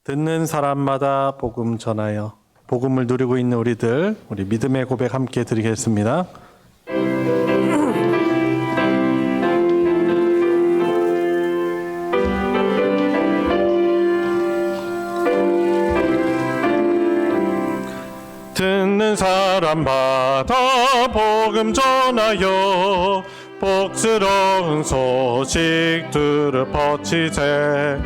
듣는 사람마다 복음 전하여 복음을 누리고 있는 우리들, 우리 믿음의 고백 함께 드리겠습니다. 듣는 사람마다 복음 전하여 복스러운 소식들을 퍼치세.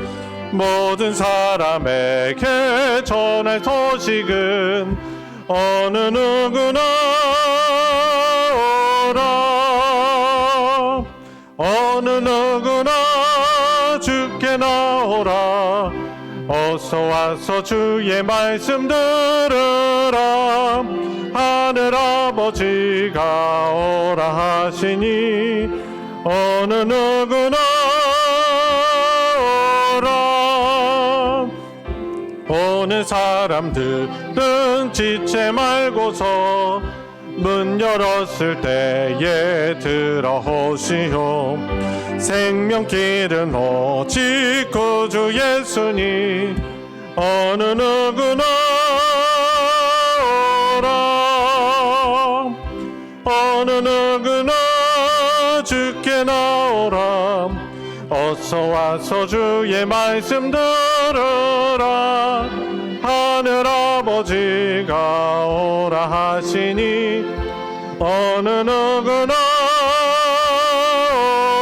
모든 사람에게 전할 소식은 어느 누구나 오라. 어느 누구나 주께 나오라. 어서 와서 주의 말씀 들으라. 하늘 아버지가 오라 하시니 어느 누구나 오라. 오는 사람들은 지체 말고서 문 열었을 때에 들어오시오. 생명길은 오직 구주 예수니 어느 누구나 오라. 어느 누구나 주께 나오라. 어서 와서 주의 말씀 들으라. 하늘 아버지가 오라 하시니 어느 누구나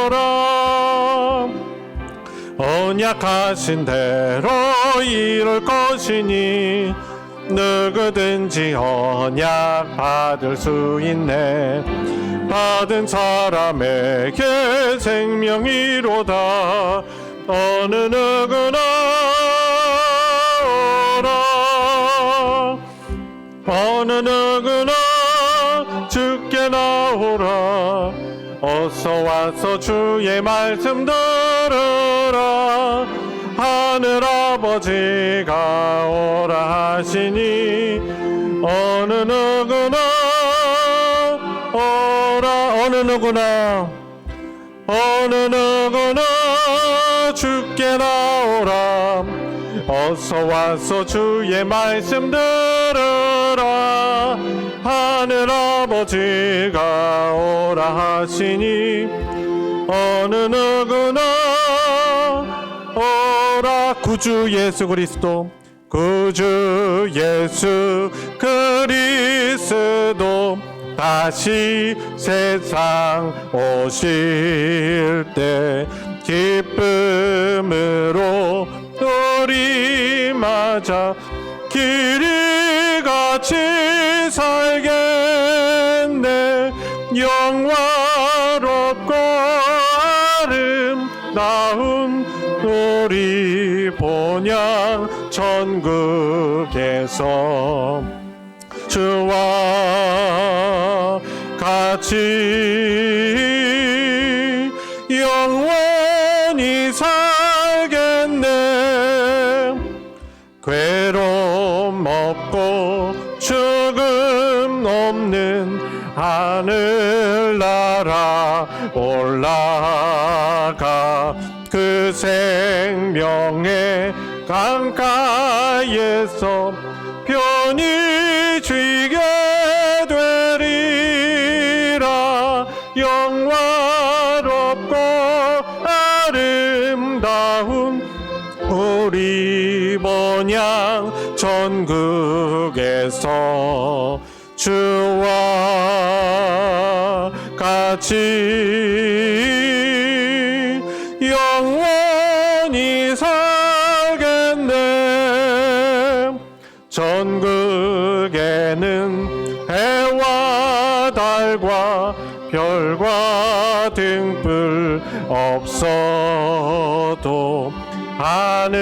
오라. 언약하신 대로 이룰 것이니 누구든지 언약 받을 수 있네. 받은 사람에게 생명이로다. 어느 누구나 오라. 어느 누구나 주께 나오라. 어서 와서 주의 말씀 들으라. 하늘 아버지가 오라 하시니 어느 누구나 오라. 어느 누구나 어느 누구나 주께 나오라. 어서 와서 주의 말씀 들으라. 하늘 아버지가 오라 하시니 어느 누구나 오라. 구주 예수 그리스도, 구주 예수 그리스도 다시 세상 오실 때 기쁨으로 우리 맞아 길이같이 살겠네. 영화롭고 아름다운 우리 본향 천국에서 주와 같이 영원히 살겠네. 괴로움 없고 죽음 없는 하늘나라 올라가 그 생명의 강가에서 편히 쉬게 되리라. 영화롭고 아름다운 우리 본향 천국에서 주와 같이 영원히 살겠네. 천국에는 해와 달과 별과 등불 없어도 하늘나라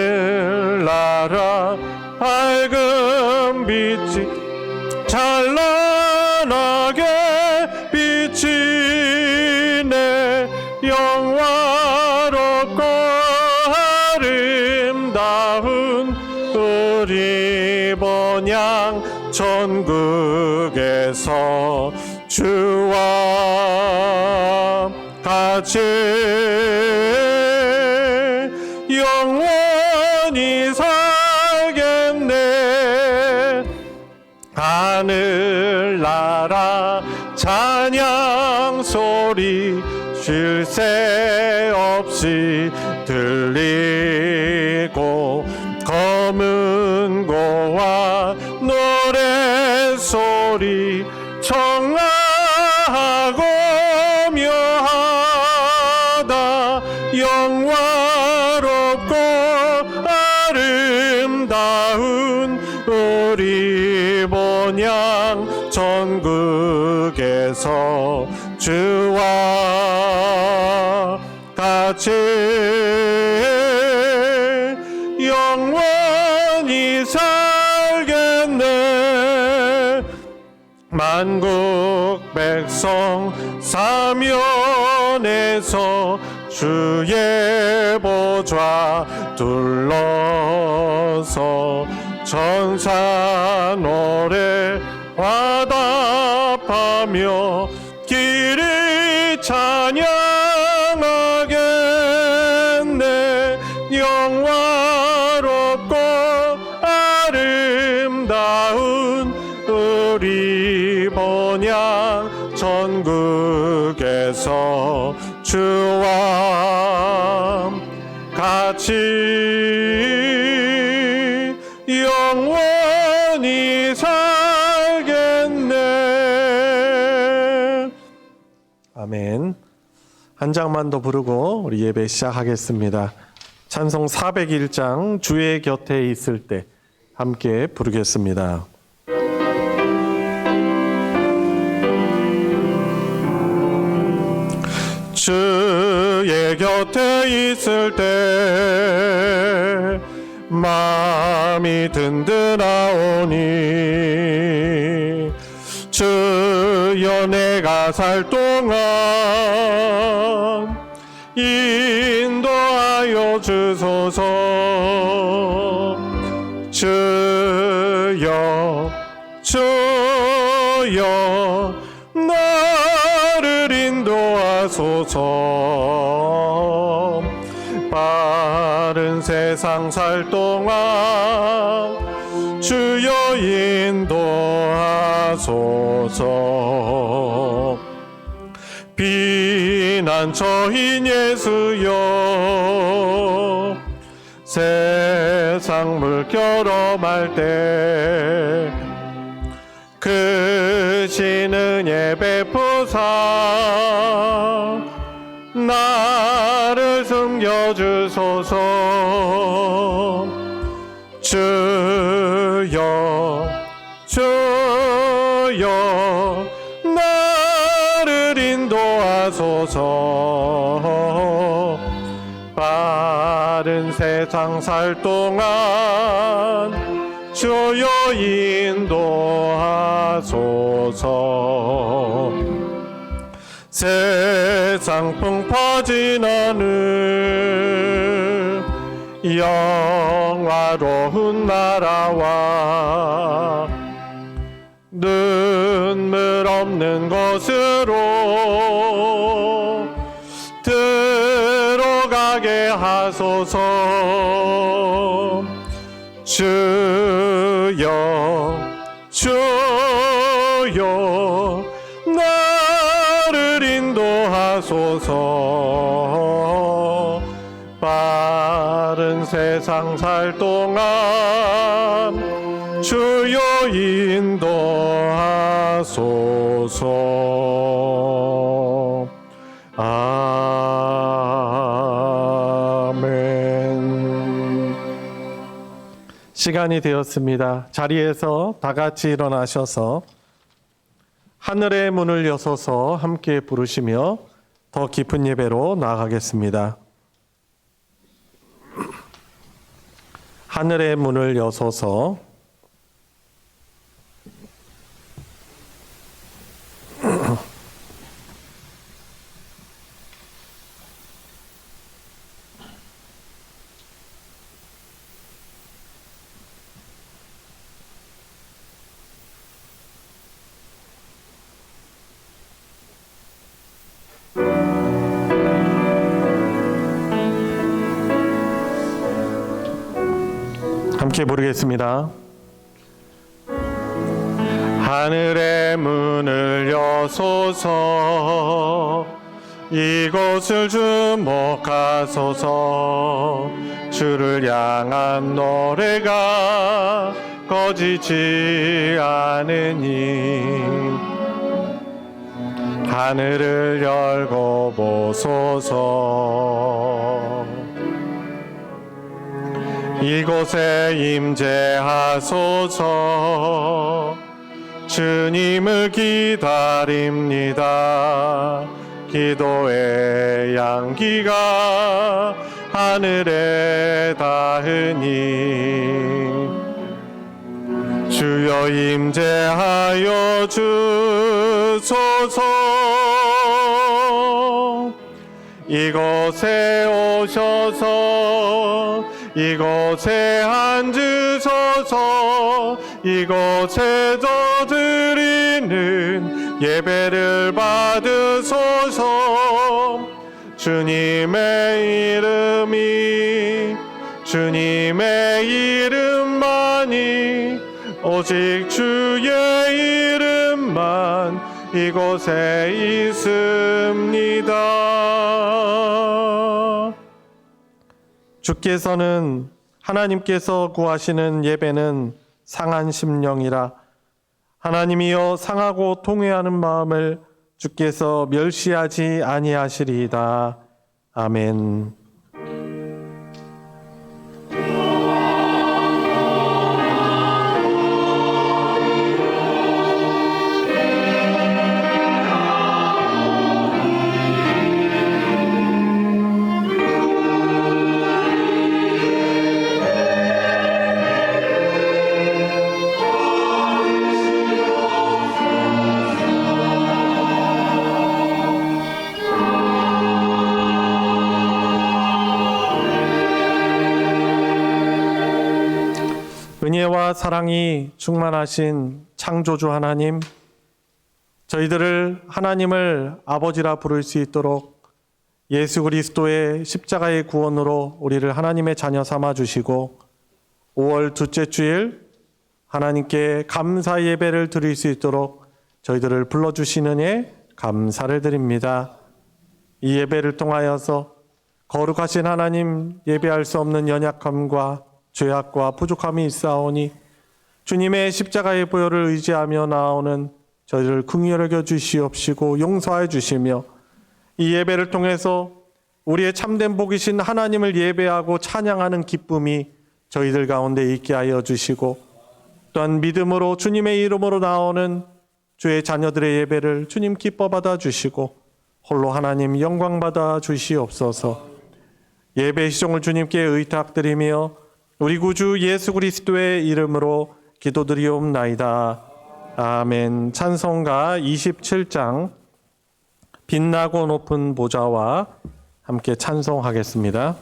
밝은 빛이 찬란하게 비치네. 영화롭고 아름다운 우리 본향 천국에서 주와 같이 영원히 살 소리 쉴 새 없이 들리고 검은 고와 노래소리 청아하고 묘하다 영화롭고 아름다운 우리 본향 전국에서 주와 같이 영원히 살겠네. 만국 백성 사면에서 주의 보좌 둘러서 천사 노래 화답하며 길이 찬양하겠네. 영화롭고 아름다운 우리 본향 전국에서 주와 같이 영원히 살겠네. 아멘. 한 장만 더 부르고 우리 예배 시작하겠습니다. 찬송 401장 주의 곁에 있을 때 함께 부르겠습니다. 주의 곁에 있을 때 마음이 든든하오니 주여 내가 살 동안 인도하여 주소서. 주여 주여 나를 인도하소서. 바른 세상 살 동안 주여 인도하소서. 비난처인 예수여 세상 물결 엄할 때 크신 은혜 베푸사 나를 숨겨주소서. 주여 주여 나를 인도하소서. 바른 세상 살 동안 주여 인도하소서. 세상 풍파진 않은 영화로운 나라와 눈물 없는 곳으로 들어가게 하소서. 주여 주여 나를 인도하소서. 바른 세상 살 동안 주여 인도하소서. 아멘. 시간이 되었습니다. 자리에서 다 같이 일어나셔서 하늘의 문을 여소서 함께 부르시며 더 깊은 예배로 나아가겠습니다. 하늘의 문을 여소서. 함께 부르겠습니다. 하늘의 문을 여소서. 이곳을 주목하소서. 주를 향한 노래가 꺼지지 않으니 하늘을 열고 보소서. 이곳에 임재하소서. 주님을 기다립니다. 기도의 향기가 하늘에 닿으니 주여 임재하여 주소서. 이곳에 오셔서 이곳에 앉으소서. 이곳에서 드리는 예배를 받으소서. 주님의 이름만이 오직 주의 이름만 이곳에 있습니다. 주께서는 하나님께서 구하시는 예배는 상한 심령이라. 하나님이여 상하고 통회하는 마음을 주께서 멸시하지 아니하시리이다. 아멘. 은혜와 사랑이 충만하신 창조주 하나님, 저희들을 하나님을 아버지라 부를 수 있도록 예수 그리스도의 십자가의 구원으로 우리를 하나님의 자녀 삼아 주시고 5월 둘째 주일 하나님께 감사 예배를 드릴 수 있도록 저희들을 불러주시느니 감사를 드립니다. 이 예배를 통하여서 거룩하신 하나님 예배할 수 없는 연약함과 죄악과 부족함이 있사오니 주님의 십자가의 보혈을 의지하며 나오는 저희를 긍휼히 여겨 주시옵시고 용서해 주시며 이 예배를 통해서 우리의 참된 복이신 하나님을 예배하고 찬양하는 기쁨이 저희들 가운데 있게 하여 주시고 또한 믿음으로 주님의 이름으로 나오는 주의 자녀들의 예배를 주님 기뻐 받아 주시고 홀로 하나님 영광 받아 주시옵소서. 예배 시종을 주님께 의탁드리며 우리 구주 예수 그리스도의 이름으로 기도드리옵나이다. 아멘. 찬송가 27장 빛나고 높은 보좌와 함께 찬송하겠습니다.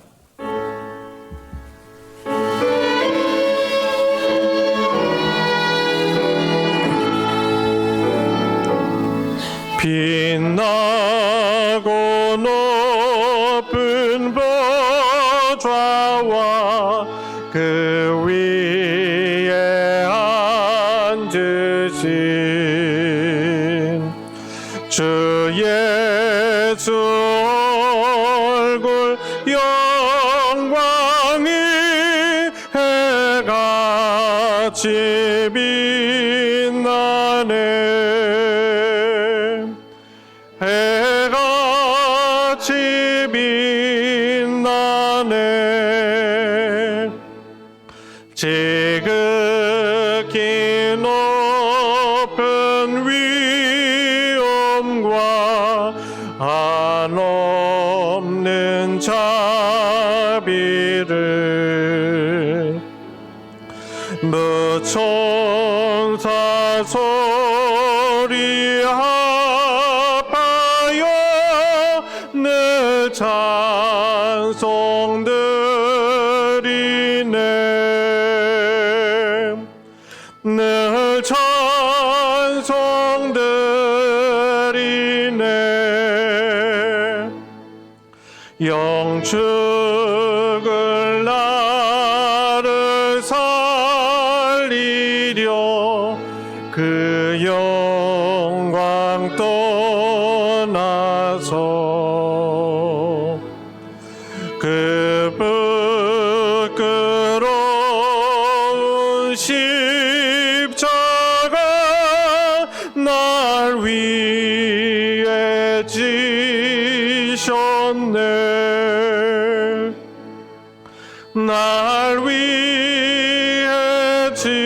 빛나고 높은 보좌와 그 위에 앉으신 주 예수 얼굴 영광이 해같이 빛나네. 해같이 빛나네. 지극히 높은 위엄과 한없는 자비를 무천사 소리 합하여 늘 찬송드리네. 늘 찬송드리네. 영축을 나를 살리려 그 영광 떠나서 그 부끄러운 십자가 날 위해 지셨네. 날 위해 지셨네.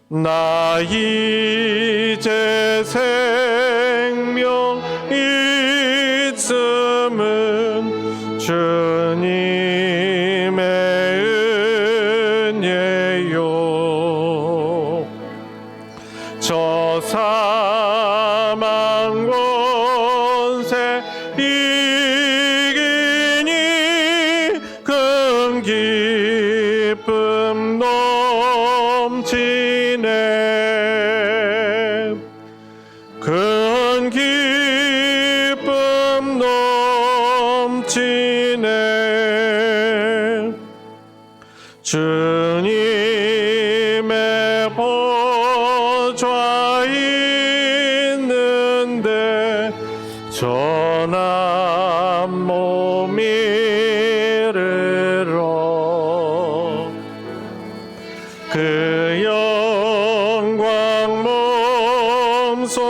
나 이제 생명 있음은 주님의 은혜요. 저 사망 권세 이기니 큰 기쁨 넘치네. 큰 기쁨 넘치네. 주님의 보좌 있는데 전한 몸 이르러 그 영광 몸소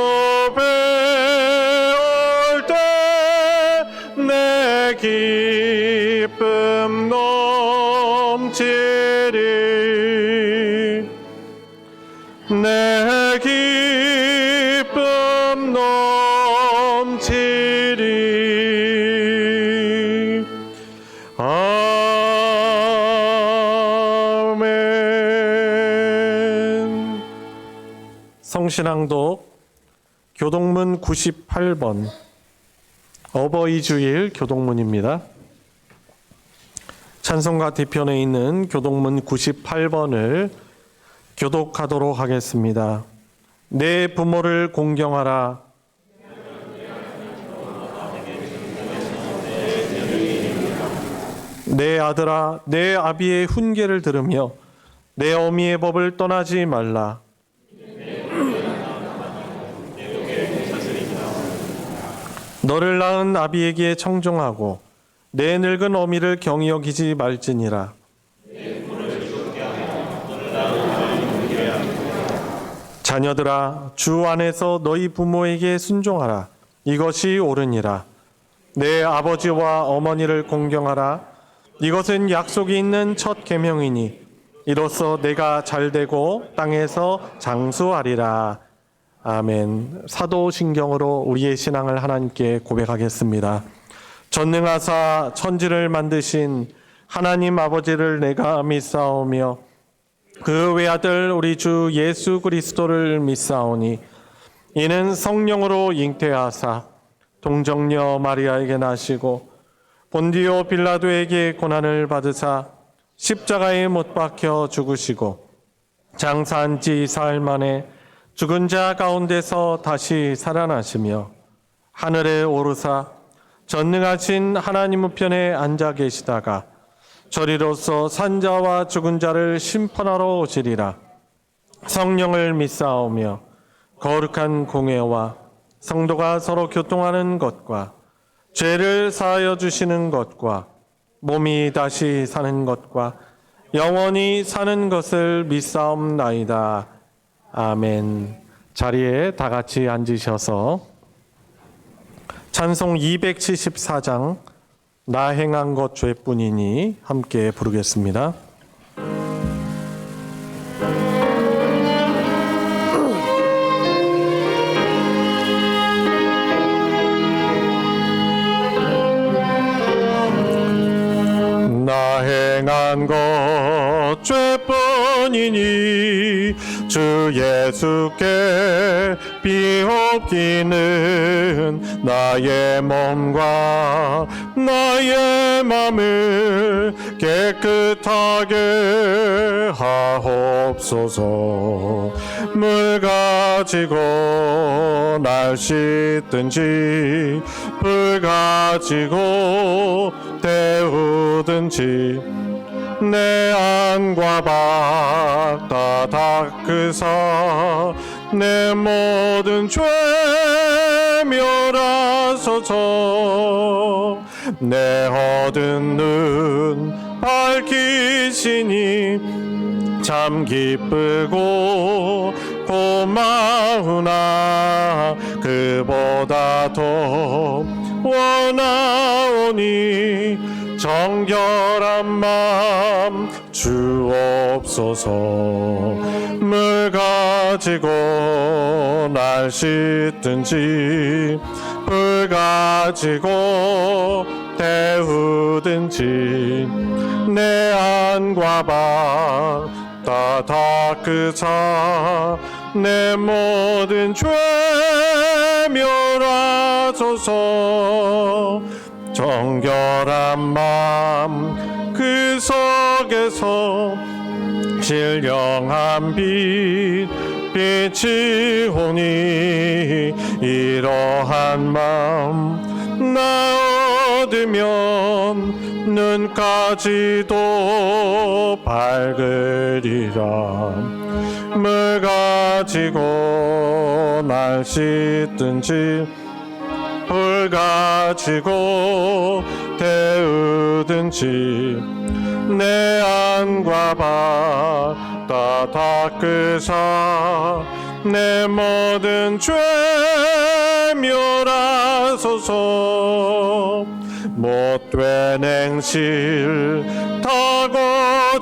배울 때 내 기쁨 넘치리. 내 기쁨 넘치리. 아멘. 성신앙독 교동문 98번 어버이 주일 교동문입니다. 찬송가 뒤편에 있는 교동문 98번을 교독하도록 하겠습니다. 내 부모를 공경하라. 내 아들아, 내 아비의 훈계를 들으며 내 어미의 법을 떠나지 말라. 너를 낳은 아비에게 청종하고 내 늙은 어미를 경히 여기지 말지니라. 자녀들아, 주 안에서 너희 부모에게 순종하라. 이것이 옳으니라. 내 아버지와 어머니를 공경하라. 이것은 약속이 있는 첫 계명이니 이로써 내가 잘되고 땅에서 장수하리라. 아멘. 사도신경으로 우리의 신앙을 하나님께 고백하겠습니다. 전능하사 천지를 만드신 하나님 아버지를 내가 믿사오며 그 외아들 우리 주 예수 그리스도를 믿사오니 이는 성령으로 잉태하사 동정녀 마리아에게 나시고 본디오 빌라도에게 고난을 받으사 십자가에 못 박혀 죽으시고 장사한 지 사흘 만에 죽은 자 가운데서 다시 살아나시며 하늘에 오르사 전능하신 하나님 우편에 앉아 계시다가 저리로서 산자와 죽은 자를 심판하러 오시리라. 성령을 믿사오며 거룩한 공회와 성도가 서로 교통하는 것과 죄를 사하여 주시는 것과 몸이 다시 사는 것과 영원히 사는 것을 믿사옵나이다. 아멘. 자리에 다 같이 앉으셔서 찬송 274장 나 행한 것 죄뿐이니 함께 부르겠습니다. 나 행한 것 죄뿐이니 주 예수께 비옵기는 나의 몸과 나의 맘을 깨끗하게 하옵소서. 물 가지고 날 씻든지 불 가지고 데우든지 내 안과 밖 다 닦으사 내 모든 죄 멸하소서. 내 얻은 눈 밝히시니 참 기쁘고 고마우나 그보다 더 원하오니 정결한 마음 주옵소서. 물 가지고 날 씻든지 불 가지고 태우든지 내 안과 바 다 닦으사 내 모든 죄 멸하소서. 정결한 마음 그 속에서 신령한 빛 빛이 오니 이러한 마음 나 얻으면 눈까지도 밝으리라. 물 가지고 날 씻든지 불 가지고 태우든지 내 안과 바 다 닦으사 내 모든 죄 멸하소서. 못된 행실 다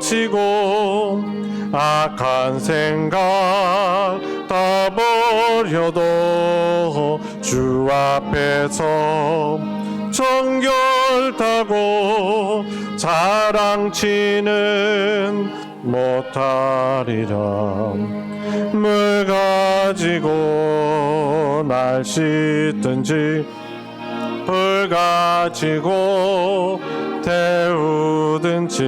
고치고 악한 생각 다 버려도 주 앞에서 정결하고 자랑치는 못하리라. 물 가지고 날 씻든지 불 가지고 태우든지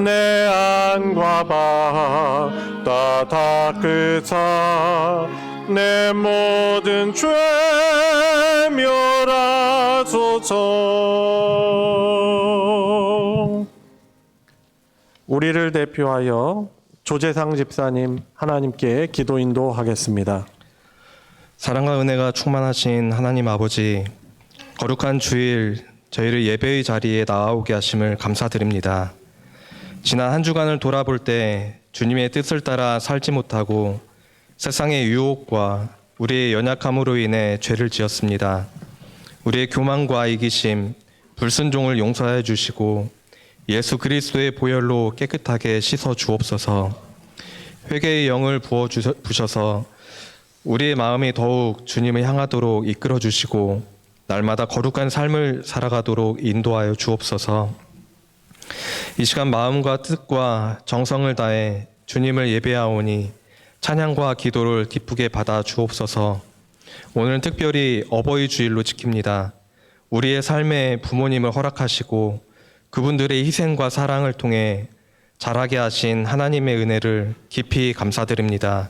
내 안과 바 다 닦으사 내 모든 죄 멸하소서. 우리를 대표하여 조재상 집사님 하나님께 기도 인도하겠습니다. 사랑과 은혜가 충만하신 하나님 아버지, 거룩한 주일 저희를 예배의 자리에 나아오게 하심을 감사드립니다. 지난 한 주간을 돌아볼 때 주님의 뜻을 따라 살지 못하고 세상의 유혹과 우리의 연약함으로 인해 죄를 지었습니다. 우리의 교만과 이기심, 불순종을 용서해 주시고 예수 그리스도의 보혈로 깨끗하게 씻어 주옵소서. 회개의 영을 부어 주셔서 우리의 마음이 더욱 주님을 향하도록 이끌어 주시고 날마다 거룩한 삶을 살아가도록 인도하여 주옵소서. 이 시간 마음과 뜻과 정성을 다해 주님을 예배하오니 찬양과 기도를 기쁘게 받아 주옵소서. 오늘은 특별히 어버이 주일로 지킵니다. 우리의 삶에 부모님을 허락하시고 그분들의 희생과 사랑을 통해 자라게 하신 하나님의 은혜를 깊이 감사드립니다.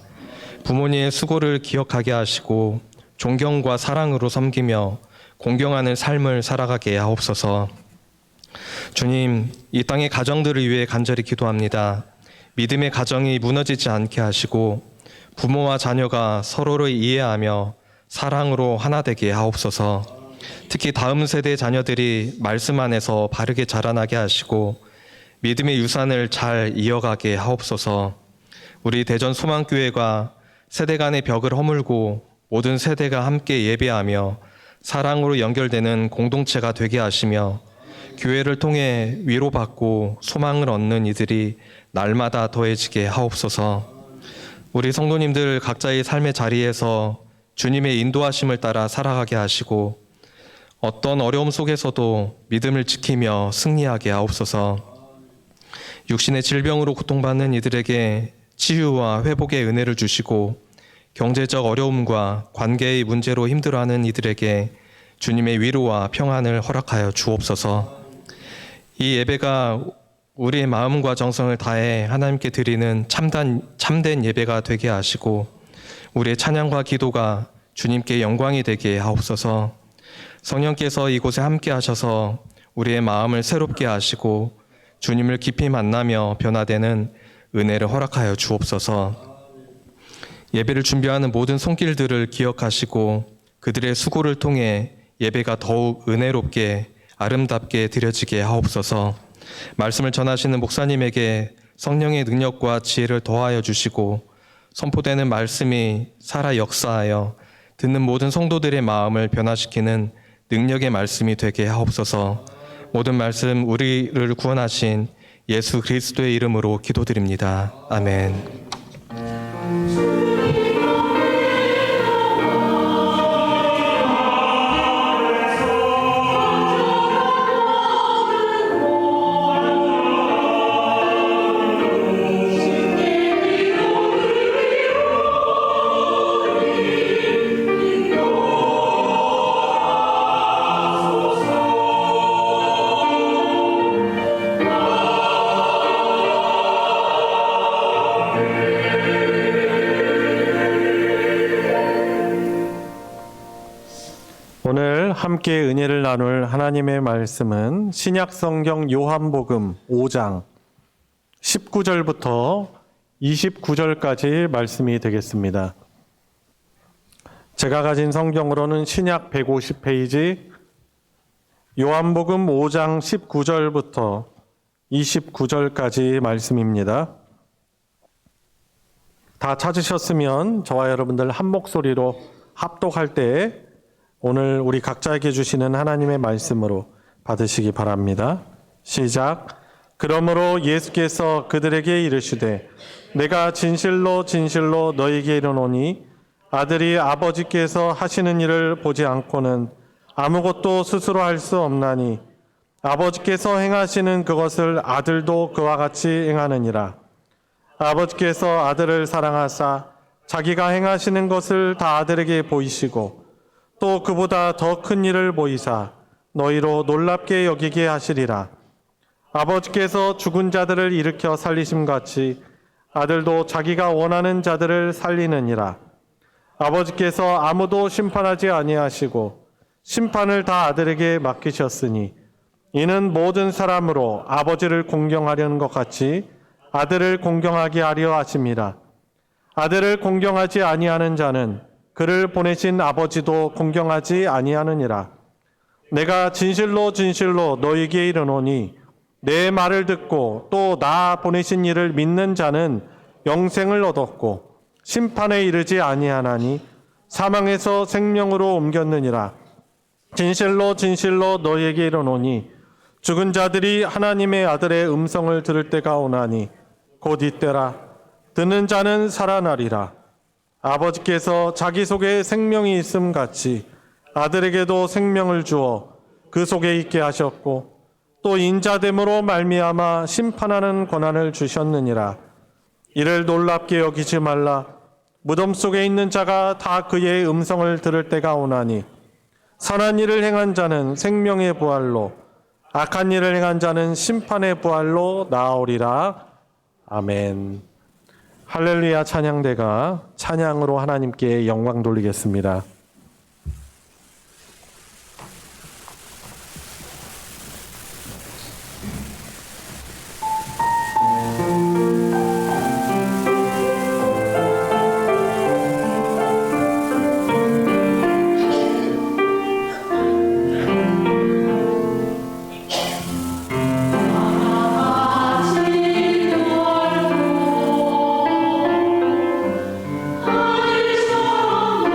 부모님의 수고를 기억하게 하시고 존경과 사랑으로 섬기며 공경하는 삶을 살아가게 하옵소서. 주님, 이 땅의 가정들을 위해 간절히 기도합니다. 믿음의 가정이 무너지지 않게 하시고 부모와 자녀가 서로를 이해하며 사랑으로 하나 되게 하옵소서. 특히 다음 세대 자녀들이 말씀 안에서 바르게 자라나게 하시고 믿음의 유산을 잘 이어가게 하옵소서. 우리 대전 소망교회가 세대 간의 벽을 허물고 모든 세대가 함께 예배하며 사랑으로 연결되는 공동체가 되게 하시며 교회를 통해 위로받고 소망을 얻는 이들이 날마다 더해지게 하옵소서. 우리 성도님들 각자의 삶의 자리에서 주님의 인도하심을 따라 살아가게 하시고 어떤 어려움 속에서도 믿음을 지키며 승리하게 하옵소서. 육신의 질병으로 고통받는 이들에게 치유와 회복의 은혜를 주시고 경제적 어려움과 관계의 문제로 힘들어하는 이들에게 주님의 위로와 평안을 허락하여 주옵소서. 이 예배가 우리의 마음과 정성을 다해 하나님께 드리는 참된 예배가 되게 하시고 우리의 찬양과 기도가 주님께 영광이 되게 하옵소서. 성령께서 이곳에 함께 하셔서 우리의 마음을 새롭게 하시고 주님을 깊이 만나며 변화되는 은혜를 허락하여 주옵소서. 예배를 준비하는 모든 손길들을 기억하시고 그들의 수고를 통해 예배가 더욱 은혜롭게 아름답게 드려지게 하옵소서. 말씀을 전하시는 목사님에게 성령의 능력과 지혜를 더하여 주시고 선포되는 말씀이 살아 역사하여 듣는 모든 성도들의 마음을 변화시키는 능력의 말씀이 되게 하옵소서. 모든 말씀 우리를 구원하신 예수 그리스도의 이름으로 기도드립니다. 아멘. 오늘 함께 은혜를 나눌 하나님의 말씀은 신약성경 요한복음 5장 19절부터 29절까지 말씀이 되겠습니다. 제가 가진 성경으로는 신약 150페이지 요한복음 5장 19절부터 29절까지 말씀입니다. 다 찾으셨으면 저와 여러분들 한 목소리로 합독할 때 오늘 우리 각자에게 주시는 하나님의 말씀으로 받으시기 바랍니다. 시작. 그러므로 예수께서 그들에게 이르시되 내가 진실로 진실로 너희에게 이르노니 아들이 아버지께서 하시는 일을 보지 않고는 아무것도 스스로 할 수 없나니 아버지께서 행하시는 그것을 아들도 그와 같이 행하느니라. 아버지께서 아들을 사랑하사 자기가 행하시는 것을 다 아들에게 보이시고 또 그보다 더 큰 일을 보이사 너희로 놀랍게 여기게 하시리라. 아버지께서 죽은 자들을 일으켜 살리심같이 아들도 자기가 원하는 자들을 살리느니라. 아버지께서 아무도 심판하지 아니하시고 심판을 다 아들에게 맡기셨으니 이는 모든 사람으로 아버지를 공경하려는 것 같이 아들을 공경하게 하려 하심이라. 아들을 공경하지 아니하는 자는 그를 보내신 아버지도 공경하지 아니하느니라. 내가 진실로 진실로 너희에게 이르노니 내 말을 듣고 또 나 보내신 이를 믿는 자는 영생을 얻었고 심판에 이르지 아니하나니 사망에서 생명으로 옮겼느니라. 진실로 진실로 너희에게 이르노니 죽은 자들이 하나님의 아들의 음성을 들을 때가 오나니 곧 이때라. 듣는 자는 살아나리라. 아버지께서 자기 속에 생명이 있음 같이 아들에게도 생명을 주어 그 속에 있게 하셨고 또 인자됨으로 말미암아 심판하는 권한을 주셨느니라. 이를 놀랍게 여기지 말라. 무덤 속에 있는 자가 다 그의 음성을 들을 때가 오나니 선한 일을 행한 자는 생명의 부활로 악한 일을 행한 자는 심판의 부활로 나아오리라. 아멘. 할렐루야 찬양대가 찬양으로 하나님께 영광 돌리겠습니다. 아들처럼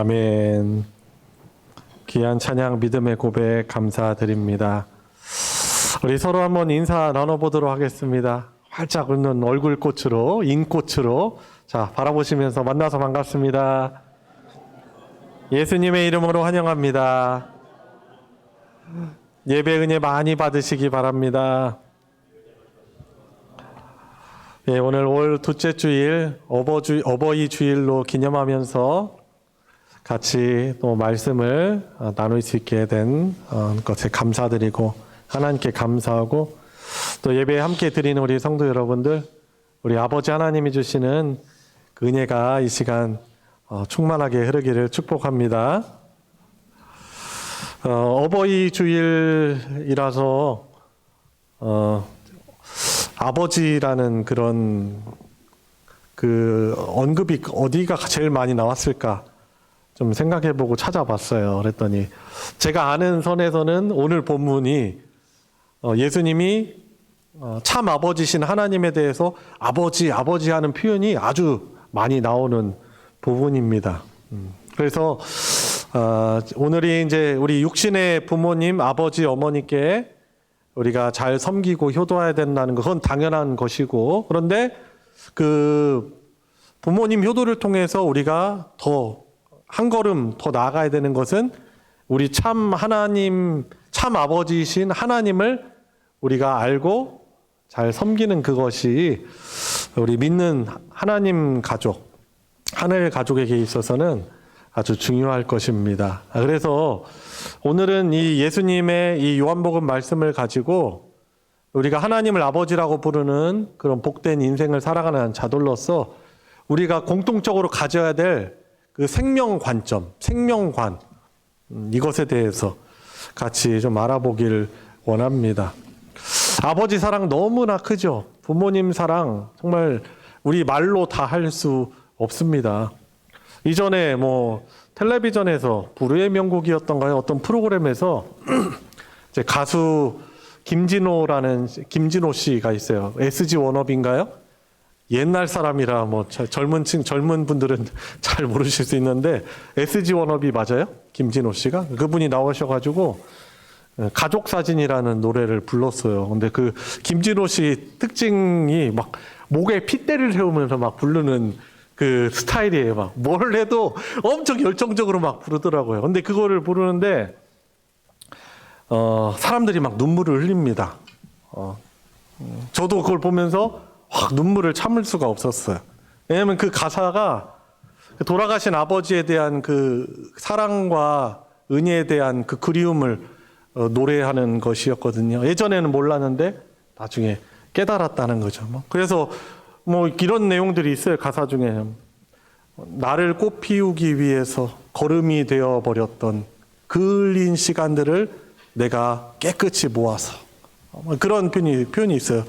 아멘. 귀한 찬양 믿음의 고백 감사드립니다. 우리 서로 한번 인사 나눠보도록 하겠습니다. 활짝 웃는 얼굴꽃으로, 인꽃으로 자 바라보시면서 만나서 반갑습니다. 예수님의 이름으로 환영합니다. 예배 은혜 많이 받으시기 바랍니다. 예, 오늘 올 둘째 주일 어버이 주일로 기념하면서 같이 또 말씀을 나눌 수 있게 된 것에 감사드리고 하나님께 감사하고 또 예배에 함께 드리는 우리 성도 여러분들, 우리 아버지 하나님이 주시는 그 은혜가 이 시간 충만하게 흐르기를 축복합니다. 어버이 주일이라서 아버지라는 그런 그 언급이 어디가 제일 많이 나왔을까 좀 생각해보고 찾아봤어요. 그랬더니 제가 아는 선에서는 오늘 본문이 예수님이 참 아버지신 하나님에 대해서 아버지 하는 표현이 아주 많이 나오는 부분입니다. 그래서 오늘이 이제 우리 육신의 부모님, 아버지, 어머니께 우리가 잘 섬기고 효도해야 된다는 그건 당연한 것이고, 그런데 그 부모님 효도를 통해서 우리가 더 한 걸음 더 나아가야 되는 것은 우리 참 하나님, 참 아버지이신 하나님을 우리가 알고 잘 섬기는 그것이 우리 믿는 하나님 가족, 하늘 가족에게 있어서는 아주 중요할 것입니다. 그래서 오늘은 이 예수님의 이 요한복음 말씀을 가지고 우리가 하나님을 아버지라고 부르는 그런 복된 인생을 살아가는 자들로서 우리가 공통적으로 가져야 될 그 생명 관점, 생명관, 이것에 대해서 같이 좀 알아보기를 원합니다. 아버지 사랑 너무나 크죠. 부모님 사랑 정말 우리 말로 다 할 수 없습니다. 이전에 뭐 텔레비전에서 불후의 명곡이었던가요? 어떤 프로그램에서 이제 가수 김진호 씨가 있어요. SG 워너비인가요? 옛날 사람이라 뭐 젊은 분들은 잘 모르실 수 있는데 SG 워너비 맞아요? 김진호 씨가 그분이 나오셔가지고 가족 사진이라는 노래를 불렀어요. 근데 그 김진호 씨 특징이 막 목에 핏대를 세우면서 막 부르는 그 스타일이에요. 막 뭘 해도 엄청 열정적으로 막 부르더라고요. 근데 그거를 부르는데 사람들이 막 눈물을 흘립니다. 저도 그걸 보면서 확 눈물을 참을 수가 없었어요. 왜냐하면 그 가사가 돌아가신 아버지에 대한 그 사랑과 은혜에 대한 그 그리움을 노래하는 것이었거든요. 예전에는 몰랐는데 나중에 깨달았다는 거죠. 그래서 뭐 이런 내용들이 있어요. 가사 중에 나를 꽃 피우기 위해서 걸음이 되어 버렸던 그 흘린 시간들을 내가 깨끗이 모아서 그런 표현이 있어요.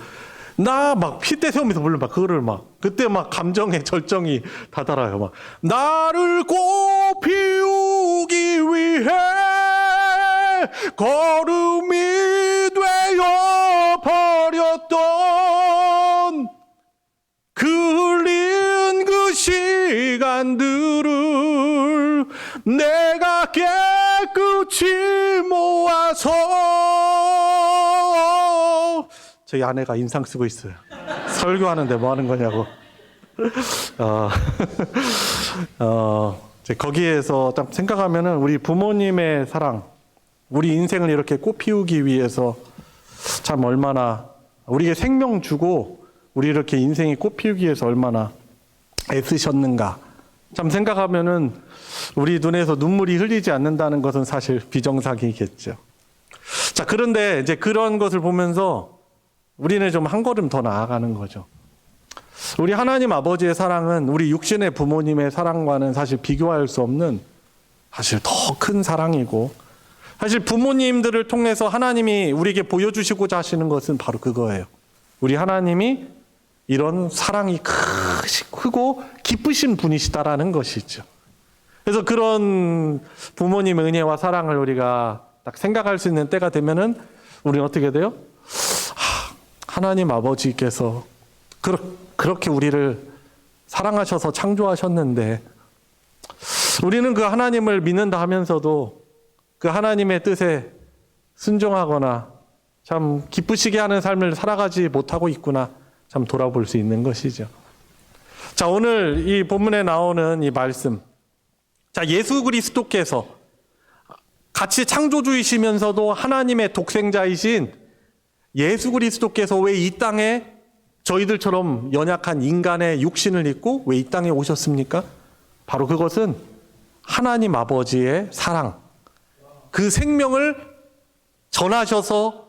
나 막 핏대 세우면서 부르면 막 그거를 막 그때 막 감정의 절정이 다다라요. 막 나를 꽃 피우기 위해 걸음이 되어 버렸던 그 흘린 그 시간들을 내가 깨끗이 모아서 저희 아내가 인상 쓰고 있어요. 설교하는데 뭐 하는 거냐고. 거기에서 딱 생각하면은 우리 부모님의 사랑, 우리 인생을 이렇게 꽃 피우기 위해서 참 얼마나 우리에게 생명 주고 우리 이렇게 인생이 꽃 피우기 위해서 얼마나 애쓰셨는가. 참 생각하면은 우리 눈에서 눈물이 흘리지 않는다는 것은 사실 비정상이겠죠. 자, 그런데 이제 그런 것을 보면서 우리는 좀 한 걸음 더 나아가는 거죠. 우리 하나님 아버지의 사랑은 우리 육신의 부모님의 사랑과는 사실 비교할 수 없는 사실 더 큰 사랑이고, 사실 부모님들을 통해서 하나님이 우리에게 보여주시고자 하시는 것은 바로 그거예요. 우리 하나님이 이런 사랑이 크고 기쁘신 분이시다라는 것이죠. 그래서 그런 부모님의 은혜와 사랑을 우리가 딱 생각할 수 있는 때가 되면은 우리는 어떻게 돼요? 하나님 아버지께서 그렇게 우리를 사랑하셔서 창조하셨는데 우리는 그 하나님을 믿는다 하면서도 그 하나님의 뜻에 순종하거나 참 기쁘시게 하는 삶을 살아가지 못하고 있구나 참 돌아볼 수 있는 것이죠. 자, 오늘 이 본문에 나오는 이 말씀. 자, 예수 그리스도께서 같이 창조주이시면서도 하나님의 독생자이신 예수 그리스도께서 왜 이 땅에 저희들처럼 연약한 인간의 육신을 입고 왜 이 땅에 오셨습니까? 바로 그것은 하나님 아버지의 사랑, 그 생명을 전하셔서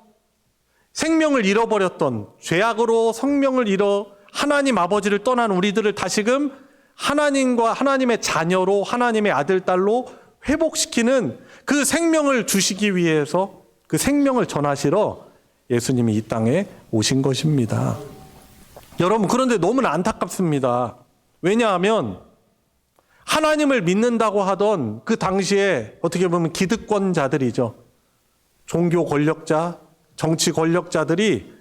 생명을 잃어버렸던 죄악으로 생명을 잃어 하나님 아버지를 떠난 우리들을 다시금 하나님과 하나님의 자녀로 하나님의 아들, 딸로 회복시키는 그 생명을 주시기 위해서 그 생명을 전하시러 예수님이 이 땅에 오신 것입니다. 여러분, 그런데 너무나 안타깝습니다. 왜냐하면 하나님을 믿는다고 하던 그 당시에 어떻게 보면 기득권자들이죠. 종교 권력자, 정치 권력자들이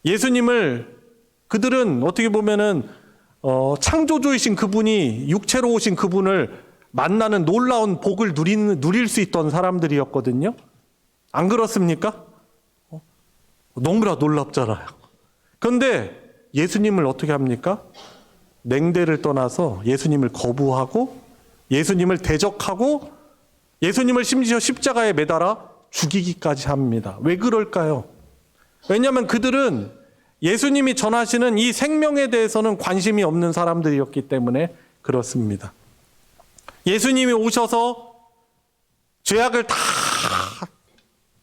예수님을 그들은 어떻게 보면은 창조주이신 그분이 육체로 오신 그분을 만나는 놀라운 복을 누릴 수 있던 사람들이었거든요. 안 그렇습니까? 너무나 놀랍잖아요. 그런데 예수님을 어떻게 합니까? 냉대를 떠나서 예수님을 거부하고 예수님을 대적하고 예수님을 심지어 십자가에 매달아 죽이기까지 합니다. 왜 그럴까요? 왜냐하면 그들은 예수님이 전하시는 이 생명에 대해서는 관심이 없는 사람들이었기 때문에 그렇습니다. 예수님이 오셔서 죄악을 다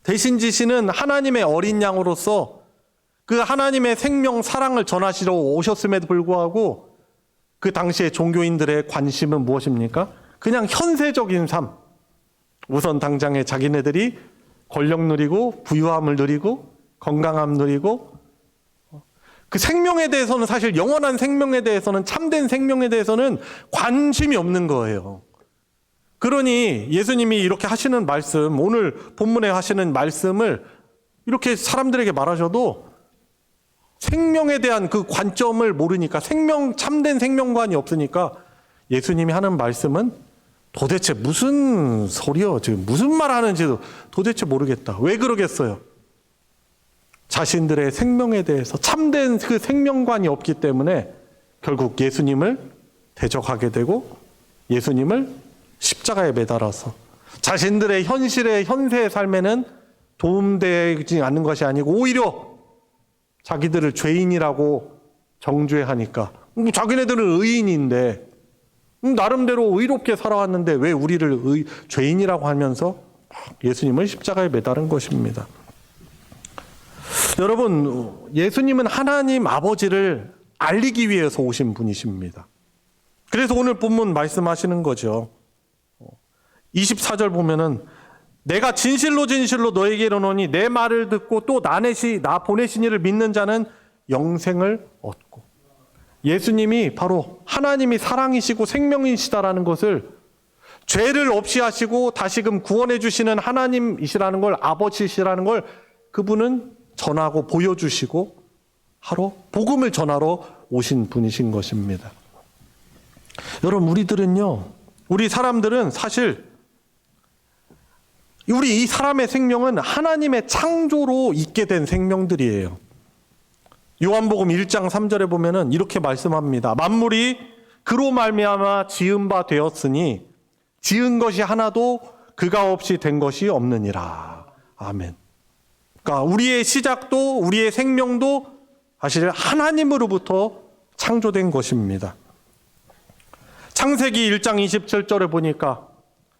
대신 지시는 하나님의 어린 양으로서 그 하나님의 생명 사랑을 전하시러 오셨음에도 불구하고 그 당시의 종교인들의 관심은 무엇입니까? 그냥 현세적인 삶. 우선 당장에 자기네들이 권력 누리고 부유함을 누리고 건강함 누리고 그 생명에 대해서는 사실 영원한 생명에 대해서는 참된 생명에 대해서는 관심이 없는 거예요. 그러니 예수님이 이렇게 하시는 말씀, 오늘 본문에 하시는 말씀을 이렇게 사람들에게 말하셔도 생명에 대한 그 관점을 모르니까 참된 생명관이 없으니까 예수님이 하는 말씀은 도대체 무슨 소리요? 지금 무슨 말 하는지도 도대체 모르겠다. 왜 그러겠어요? 자신들의 생명에 대해서 참된 그 생명관이 없기 때문에 결국 예수님을 대적하게 되고 예수님을 십자가에 매달아서 자신들의 현실의 현세의 삶에는 도움되지 않는 것이 아니고 오히려 자기들을 죄인이라고 정죄하니까 자기네들은 의인인데 나름대로 의롭게 살아왔는데 왜 우리를 죄인이라고 하면서 예수님을 십자가에 매달은 것입니다. 여러분, 예수님은 하나님 아버지를 알리기 위해서 오신 분이십니다. 그래서 오늘 본문 말씀하시는 거죠. 24절 보면은 내가 진실로 너에게 이르노니 내 말을 듣고 또 나 보내신 이를 믿는 자는 영생을 얻고. 예수님이 바로 하나님이 사랑이시고 생명이시다라는 것을 죄를 없이 하시고 다시금 구원해 주시는 하나님이시라는 걸, 아버지시라는 걸 그분은 전하고 보여주시고 하러 복음을 전하러 오신 분이신 것입니다. 여러분, 우리 사람들은 사실 우리 이 사람의 생명은 하나님의 창조로 있게 된 생명들이에요. 요한복음 1장 3절에 보면은 이렇게 말씀합니다. 만물이 그로 말미암아 지은 바 되었으니 지은 것이 하나도 그가 없이 된 것이 없느니라. 아멘. 그러니까 우리의 시작도 우리의 생명도 사실 하나님으로부터 창조된 것입니다. 창세기 1장 27절에 보니까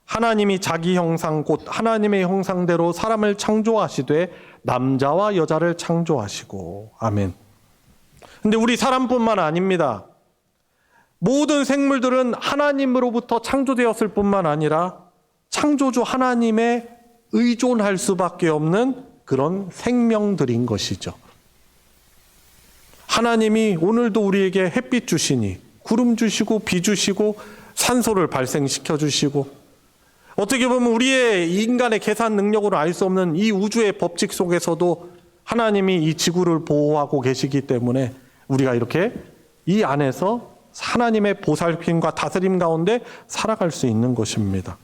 하나님이 자기 형상 곧 하나님의 형상대로 사람을 창조하시되 남자와 여자를 창조하시고. 아멘. 근데 우리 사람뿐만 아닙니다. 모든 생물들은 하나님으로부터 창조되었을 뿐만 아니라 창조주 하나님에 의존할 수밖에 없는 그런 생명들인 것이죠. 하나님이 오늘도 우리에게 햇빛 주시니 구름 주시고 비 주시고 산소를 발생시켜 주시고 어떻게 보면 우리의 인간의 계산 능력으로 알 수 없는 이 우주의 법칙 속에서도 하나님이 이 지구를 보호하고 계시기 때문에 우리가 이렇게 이 안에서 하나님의 보살핌과 다스림 가운데 살아갈 수 있는 것입니다.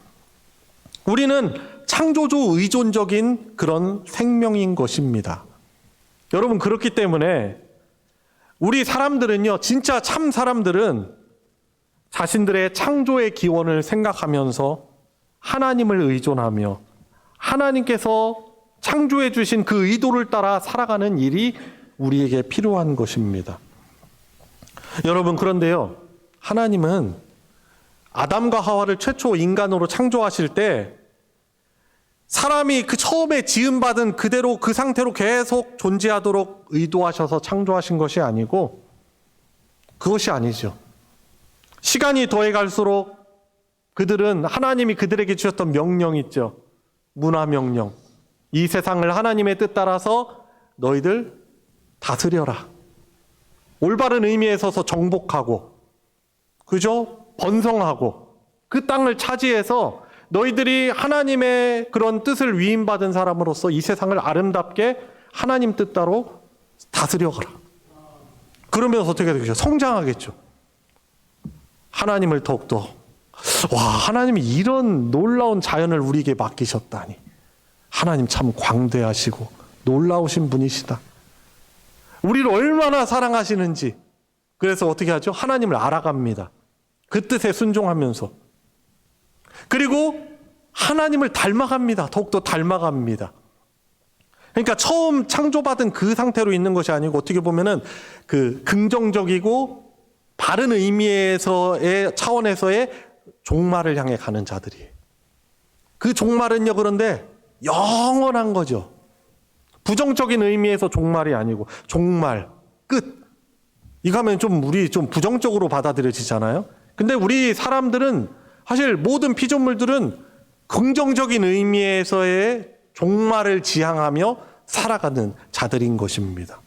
우리는 창조주 의존적인 그런 생명인 것입니다. 여러분, 그렇기 때문에 우리 사람들은요, 진짜 참 사람들은 자신들의 창조의 기원을 생각하면서 하나님을 의존하며 하나님께서 창조해 주신 그 의도를 따라 살아가는 일이 우리에게 필요한 것입니다. 여러분, 그런데요, 하나님은 아담과 하와를 최초 인간으로 창조하실 때 사람이 그 처음에 지음받은 그대로 그 상태로 계속 존재하도록 의도하셔서 창조하신 것이 아니고, 그것이 아니죠. 시간이 더해갈수록 그들은 하나님이 그들에게 주셨던 명령 있죠. 문화명령. 이 세상을 하나님의 뜻 따라서 너희들 다스려라. 올바른 의미에 서서 정복하고, 그죠? 번성하고, 그 땅을 차지해서 너희들이 하나님의 그런 뜻을 위임받은 사람으로서 이 세상을 아름답게 하나님 뜻대로 다스려가라. 그러면서 어떻게 되겠죠? 성장하겠죠. 하나님을 더욱더, 와, 하나님이 이런 놀라운 자연을 우리에게 맡기셨다니. 하나님 참 광대하시고 놀라우신 분이시다. 우리를 얼마나 사랑하시는지. 그래서 어떻게 하죠? 하나님을 알아갑니다. 그 뜻에 순종하면서. 그리고 하나님을 닮아갑니다. 더욱더 닮아갑니다. 그러니까 처음 창조받은 그 상태로 있는 것이 아니고, 어떻게 보면은 그 긍정적이고 바른 의미에서의 차원에서의 종말을 향해 가는 자들이에요. 그 종말은요, 그런데 영원한 거죠. 부정적인 의미에서 종말이 아니고 종말, 끝. 이거 하면 우리 좀 부정적으로 받아들여지잖아요. 근데 우리 사람들은 사실 모든 피조물들은 긍정적인 의미에서의 종말을 지향하며 살아가는 자들인 것입니다.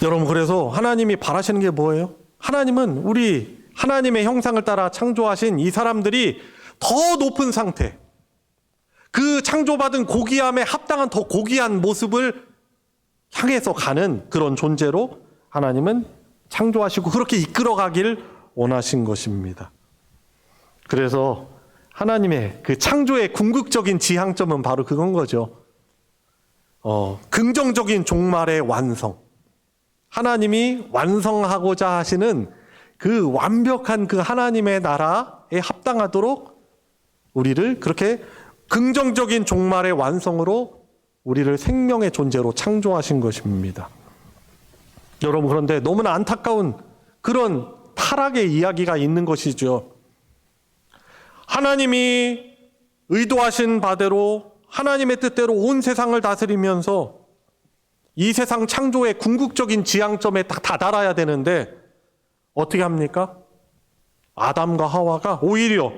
여러분, 그래서 하나님이 바라시는 게 뭐예요? 하나님은 우리 하나님의 형상을 따라 창조하신 이 사람들이 더 높은 상태, 그 창조받은 고귀함에 합당한 더 고귀한 모습을 향해서 가는 그런 존재로 하나님은 창조하시고 그렇게 이끌어가길 원하신 것입니다. 그래서 하나님의 그 창조의 궁극적인 지향점은 바로 그건 거죠. 긍정적인 종말의 완성. 하나님이 완성하고자 하시는 그 완벽한 그 하나님의 나라에 합당하도록 우리를 그렇게 긍정적인 종말의 완성으로 우리를 생명의 존재로 창조하신 것입니다. 여러분, 그런데 너무나 안타까운 그런 타락의 이야기가 있는 것이죠. 하나님이 의도하신 바대로 하나님의 뜻대로 온 세상을 다스리면서 이 세상 창조의 궁극적인 지향점에 딱 다다라야 되는데 어떻게 합니까? 아담과 하와가 오히려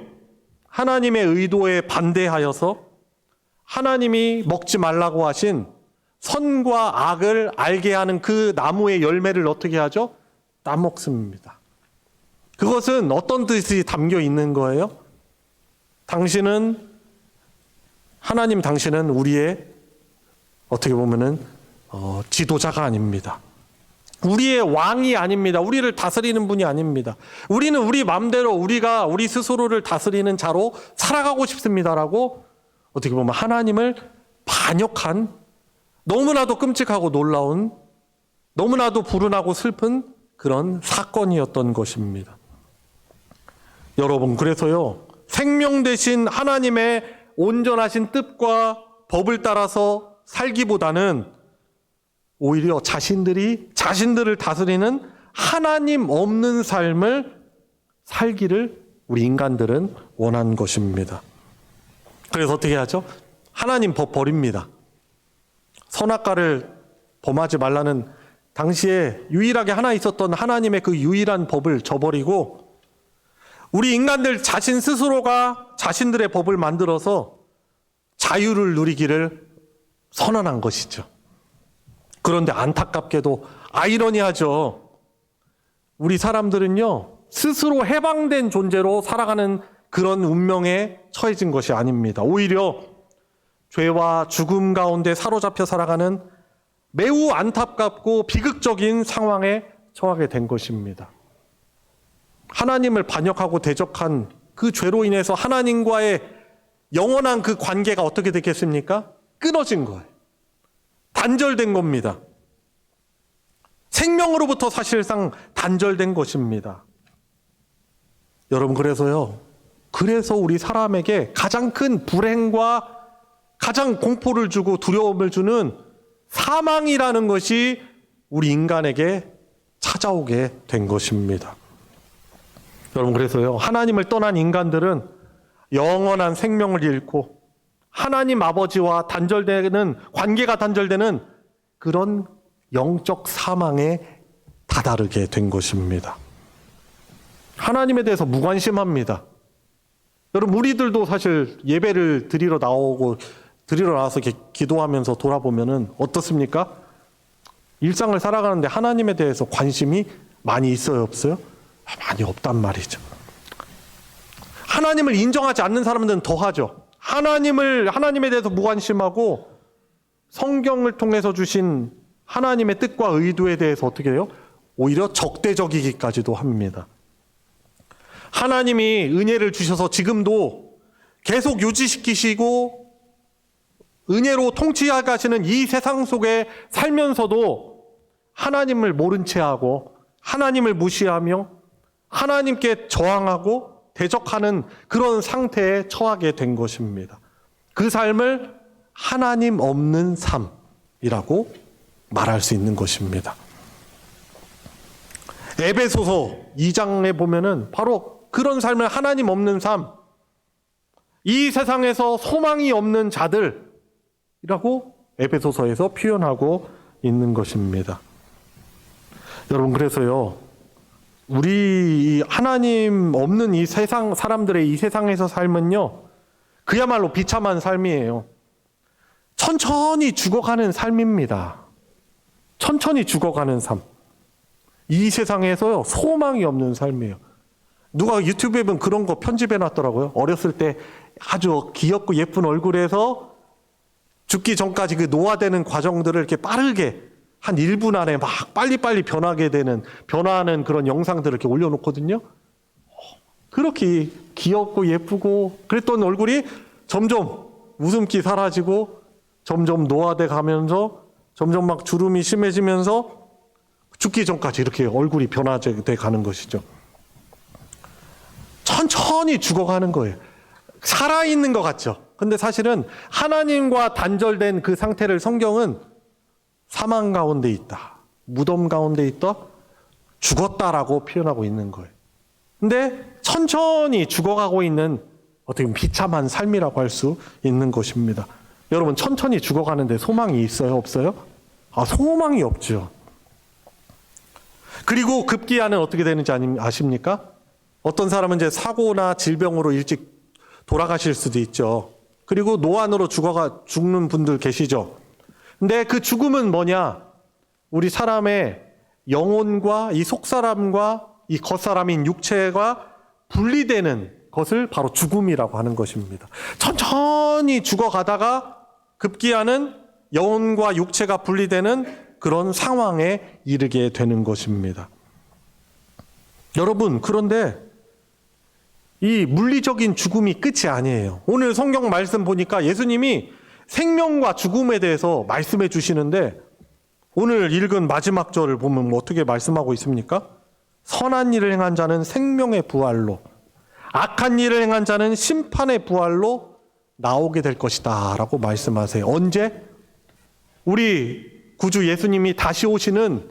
하나님의 의도에 반대하여서 하나님이 먹지 말라고 하신 선과 악을 알게 하는 그 나무의 열매를 어떻게 하죠? 따먹습니다. 그것은 어떤 뜻이 담겨 있는 거예요? 당신은 우리의 어떻게 보면은 지도자가 아닙니다. 우리의 왕이 아닙니다. 우리를 다스리는 분이 아닙니다. 우리는 우리 마음대로 우리 스스로를 다스리는 자로 살아가고 싶습니다라고 어떻게 보면 하나님을 반역한 너무나도 끔찍하고 놀라운, 너무나도 불운하고 슬픈 그런 사건이었던 것입니다. 여러분, 그래서요, 생명 대신 하나님의 온전하신 뜻과 법을 따라서 살기보다는 오히려 자신들을 다스리는 하나님 없는 삶을 살기를 우리 인간들은 원한 것입니다. 그래서 어떻게 하죠? 하나님 법 버립니다. 선악과를 범하지 말라는 당시에 유일하게 하나 있었던 하나님의 그 유일한 법을 저버리고 우리 인간들 자신 스스로가 자신들의 법을 만들어서 자유를 누리기를 선언한 것이죠. 그런데 안타깝게도 아이러니하죠. 우리 사람들은요, 스스로 해방된 존재로 살아가는 그런 운명에 처해진 것이 아닙니다. 오히려 죄와 죽음 가운데 사로잡혀 살아가는 매우 안타깝고 비극적인 상황에 처하게 된 것입니다. 하나님을 반역하고 대적한 그 죄로 인해서 하나님과의 영원한 그 관계가 어떻게 됐겠습니까? 끊어진 거예요. 단절된 겁니다. 생명으로부터 사실상 단절된 것입니다. 여러분, 그래서 우리 사람에게 가장 큰 불행과 가장 공포를 주고 두려움을 주는 사망이라는 것이 우리 인간에게 찾아오게 된 것입니다. 여러분, 그래서요, 하나님을 떠난 인간들은 영원한 생명을 잃고 하나님 아버지와 관계가 단절되는 그런 영적 사망에 다다르게 된 것입니다. 하나님에 대해서 무관심합니다. 여러분, 우리들도 사실 예배를 드리러 나와서 기도하면서 돌아보면은 어떻습니까? 일상을 살아가는데 하나님에 대해서 관심이 많이 있어요, 없어요? 많이 없단 말이죠. 하나님을 인정하지 않는 사람들은 더하죠. 하나님에 대해서 무관심하고 성경을 통해서 주신 하나님의 뜻과 의도에 대해서 어떻게 해요? 오히려 적대적이기까지도 합니다. 하나님이 은혜를 주셔서 지금도 계속 유지시키시고 은혜로 통치해 가시는 이 세상 속에 살면서도 하나님을 모른 채 하고 하나님을 무시하며 하나님께 저항하고 대적하는 그런 상태에 처하게 된 것입니다. 그 삶을 하나님 없는 삶이라고 말할 수 있는 것입니다. 에베소서 2장에 보면은 바로 그런 삶을 하나님 없는 삶, 이 세상에서 소망이 없는 자들이라고 에베소서에서 표현하고 있는 것입니다. 여러분, 그래서요, 우리 하나님 없는 이 세상 사람들의 이 세상에서 삶은요, 그야말로 비참한 삶이에요. 천천히 죽어가는 삶입니다. 천천히 죽어가는 삶. 이 세상에서요, 소망이 없는 삶이에요. 누가 유튜브에 보면 그런 거 편집해 놨더라고요. 어렸을 때 아주 귀엽고 예쁜 얼굴에서 죽기 전까지 그 노화되는 과정들을 이렇게 빠르게 한 1분 안에 막 빨리빨리 변화하는 그런 영상들을 이렇게 올려놓거든요. 그렇게 귀엽고 예쁘고 그랬던 얼굴이 점점 웃음기 사라지고 점점 노화돼 가면서 점점 막 주름이 심해지면서 죽기 전까지 이렇게 얼굴이 변화돼 가는 것이죠. 천천히 죽어가는 거예요. 살아있는 것 같죠. 근데 사실은 하나님과 단절된 그 상태를 성경은 사망 가운데 있다, 무덤 가운데 있다, 죽었다라고 표현하고 있는 거예요. 근데 천천히 죽어가고 있는 어떻게 보면 비참한 삶이라고 할 수 있는 것입니다. 여러분, 천천히 죽어가는데 소망이 있어요, 없어요? 소망이 없죠. 그리고 급기야는 어떻게 되는지 아십니까? 어떤 사람은 이제 사고나 질병으로 일찍 돌아가실 수도 있죠. 그리고 노안으로 죽는 분들 계시죠. 근데 그 죽음은 뭐냐? 우리 사람의 영혼과 이 속사람과 이 겉사람인 육체가 분리되는 것을 바로 죽음이라고 하는 것입니다. 천천히 죽어가다가 급기야는 영혼과 육체가 분리되는 그런 상황에 이르게 되는 것입니다. 여러분, 그런데 이 물리적인 죽음이 끝이 아니에요. 오늘 성경 말씀 보니까 예수님이 생명과 죽음에 대해서 말씀해 주시는데 오늘 읽은 마지막 절을 보면 어떻게 말씀하고 있습니까? 선한 일을 행한 자는 생명의 부활로, 악한 일을 행한 자는 심판의 부활로 나오게 될 것이다 라고 말씀하세요. 언제? 우리 구주 예수님이 다시 오시는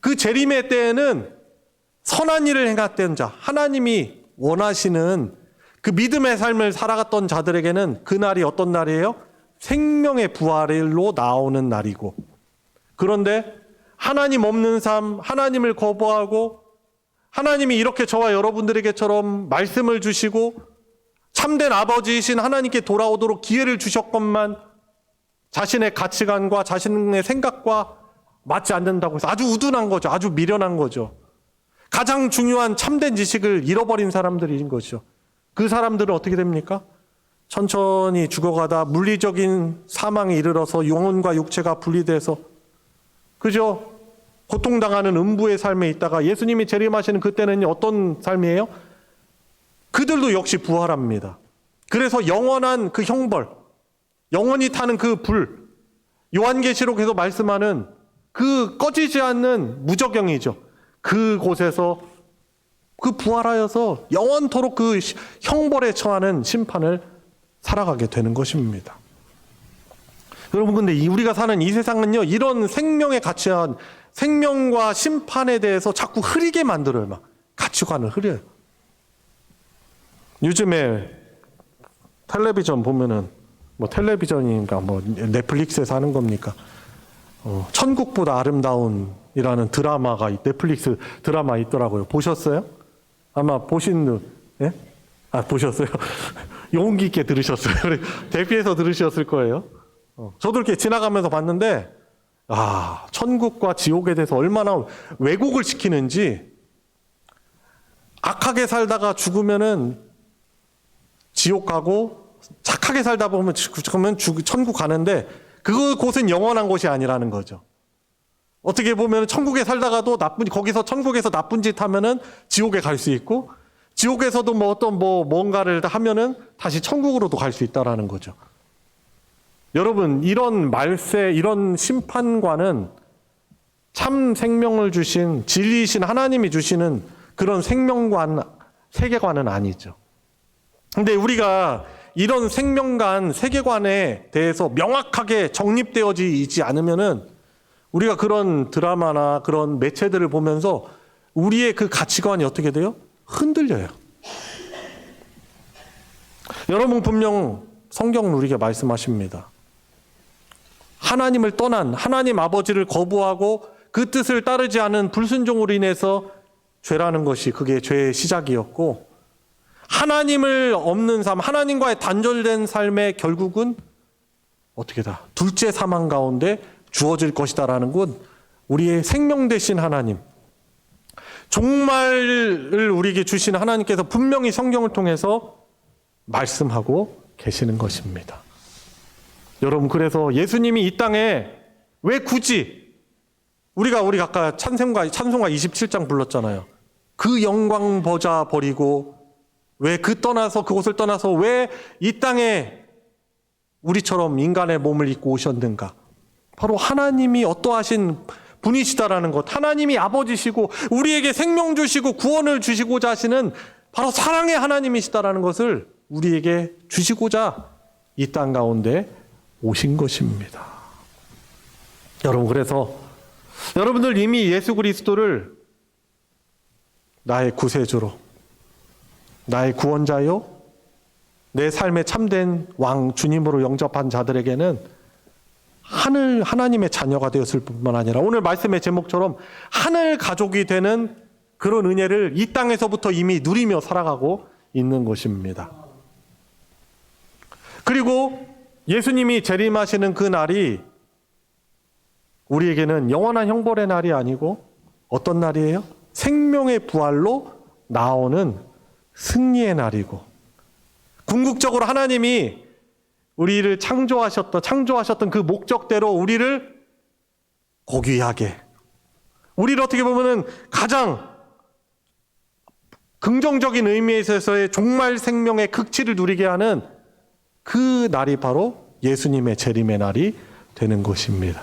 그 재림의 때에는 선한 일을 행했던 자, 하나님이 원하시는 그 믿음의 삶을 살아갔던 자들에게는 그날이 어떤 날이에요? 생명의 부활로 나오는 날이고, 그런데 하나님 없는 삶, 하나님을 거부하고 하나님이 이렇게 저와 여러분들에게처럼 말씀을 주시고 참된 아버지이신 하나님께 돌아오도록 기회를 주셨건만 자신의 가치관과 자신의 생각과 맞지 않는다고 해서 아주 우둔한 거죠. 아주 미련한 거죠. 가장 중요한 참된 지식을 잃어버린 사람들인 거죠. 그 사람들은 어떻게 됩니까? 천천히 죽어가다 물리적인 사망에 이르러서 영혼과 육체가 분리돼서, 그죠? 고통당하는 음부의 삶에 있다가 예수님이 재림하시는 그때는 어떤 삶이에요? 그들도 역시 부활합니다. 그래서 영원한 그 형벌, 영원히 타는 그 불, 요한계시록에서 말씀하는 그 꺼지지 않는 무저경이죠. 그곳에서 그 부활하여서 영원토록 그 형벌에 처하는 심판을 살아가게 되는 것입니다. 여러분, 근데 우리가 사는 이 세상은요, 이런 생명에 가치한 생명과 심판에 대해서 자꾸 흐리게 만들어요. 막 가치관을 흐려요. 요즘에 텔레비전 보면은 뭐 텔레비전인가 뭐 넷플릭스에서 하는 겁니까? 천국보다 아름다운이라는 드라마가 넷플릭스 드라마 있더라고요. 보셨어요? 아마 보신 분, 예? 보셨어요? 용기 있게 들으셨어요. 대피해서 들으셨을 거예요. 저도 이렇게 지나가면서 봤는데, 천국과 지옥에 대해서 얼마나 왜곡을 시키는지, 악하게 살다가 죽으면은 지옥 가고, 착하게 살다 보면 죽으면 천국 가는데, 그곳은 영원한 곳이 아니라는 거죠. 어떻게 보면 천국에 살다가도 거기서 천국에서 나쁜 짓 하면은 지옥에 갈 수 있고, 지옥에서도 뭔가를 하면은 다시 천국으로도 갈 수 있다라는 거죠. 여러분, 이런 말세, 이런 심판과는 참 생명을 주신 진리이신 하나님이 주시는 그런 생명관, 세계관은 아니죠. 근데 우리가 이런 생명관, 세계관에 대해서 명확하게 정립되어지지 않으면은 우리가 그런 드라마나 그런 매체들을 보면서 우리의 그 가치관이 어떻게 돼요? 흔들려요. 여러분, 분명 성경은 우리에게 말씀하십니다. 하나님을 떠난, 하나님 아버지를 거부하고 그 뜻을 따르지 않은 불순종으로 인해서 죄라는 것이 그게 죄의 시작이었고, 하나님을 없는 삶, 하나님과의 단절된 삶의 결국은 어떻게 다 둘째 사망 가운데 주어질 것이다라는 건 우리의 생명 되신 하나님, 종말을 우리에게 주신 하나님께서 분명히 성경을 통해서 말씀하고 계시는 것입니다. 여러분, 그래서 예수님이 이 땅에 왜 굳이 우리가 아까 찬송가 27장 불렀잖아요. 그 영광 보자 버리고 왜 그곳을 떠나서 왜 이 땅에 우리처럼 인간의 몸을 입고 오셨는가? 바로 하나님이 어떠하신 분이시다라는 것, 하나님이 아버지시고 우리에게 생명 주시고 구원을 주시고자 하시는 바로 사랑의 하나님이시다라는 것을 우리에게 주시고자 이 땅 가운데 오신 것입니다. 여러분, 그래서 여러분들 이미 예수 그리스도를 나의 구세주로, 나의 구원자요, 내 삶의 참된 왕 주님으로 영접한 자들에게는 하나님의 자녀가 되었을 뿐만 아니라 오늘 말씀의 제목처럼 하늘 가족이 되는 그런 은혜를 이 땅에서부터 이미 누리며 살아가고 있는 것입니다. 그리고 예수님이 재림하시는 그 날이 우리에게는 영원한 형벌의 날이 아니고 어떤 날이에요? 생명의 부활로 나오는 승리의 날이고, 궁극적으로 하나님이 우리를 창조하셨던 그 목적대로 우리를 고귀하게, 우리를 어떻게 보면은 가장 긍정적인 의미에서의 종말 생명의 극치를 누리게 하는 그 날이 바로 예수님의 재림의 날이 되는 것입니다.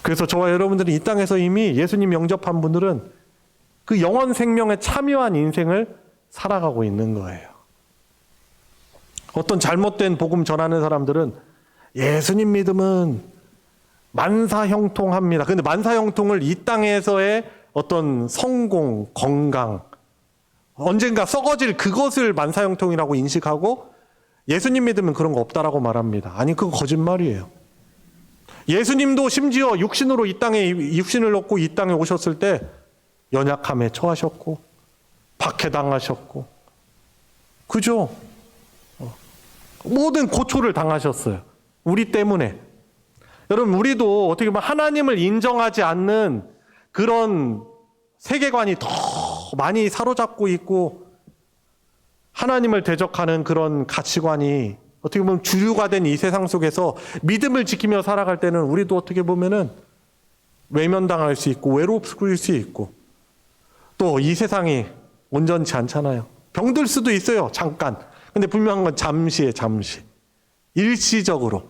그래서 저와 여러분들은 이 땅에서 이미 예수님 영접한 분들은 그 영원 생명에 참여한 인생을 살아가고 있는 거예요. 어떤 잘못된 복음 전하는 사람들은 예수님 믿음은 만사형통합니다. 근데 만사형통을 이 땅에서의 어떤 성공, 건강, 언젠가 썩어질 그것을 만사형통이라고 인식하고 예수님 믿으면 그런 거 없다라고 말합니다. 아니, 그거 거짓말이에요. 예수님도 심지어 육신으로 이 땅에 육신을 얻고 이 땅에 오셨을 때 연약함에 처하셨고 박해당하셨고, 그죠? 모든 고초를 당하셨어요. 우리 때문에. 여러분, 우리도 어떻게 보면 하나님을 인정하지 않는 그런 세계관이 더 많이 사로잡고 있고, 하나님을 대적하는 그런 가치관이 어떻게 보면 주류가 된 이 세상 속에서 믿음을 지키며 살아갈 때는 우리도 어떻게 보면은 외면당할 수 있고 외롭을 수 있고 또 이 세상이 온전치 않잖아요. 병들 수도 있어요. 잠깐. 근데 분명한 건 잠시에 잠시. 일시적으로.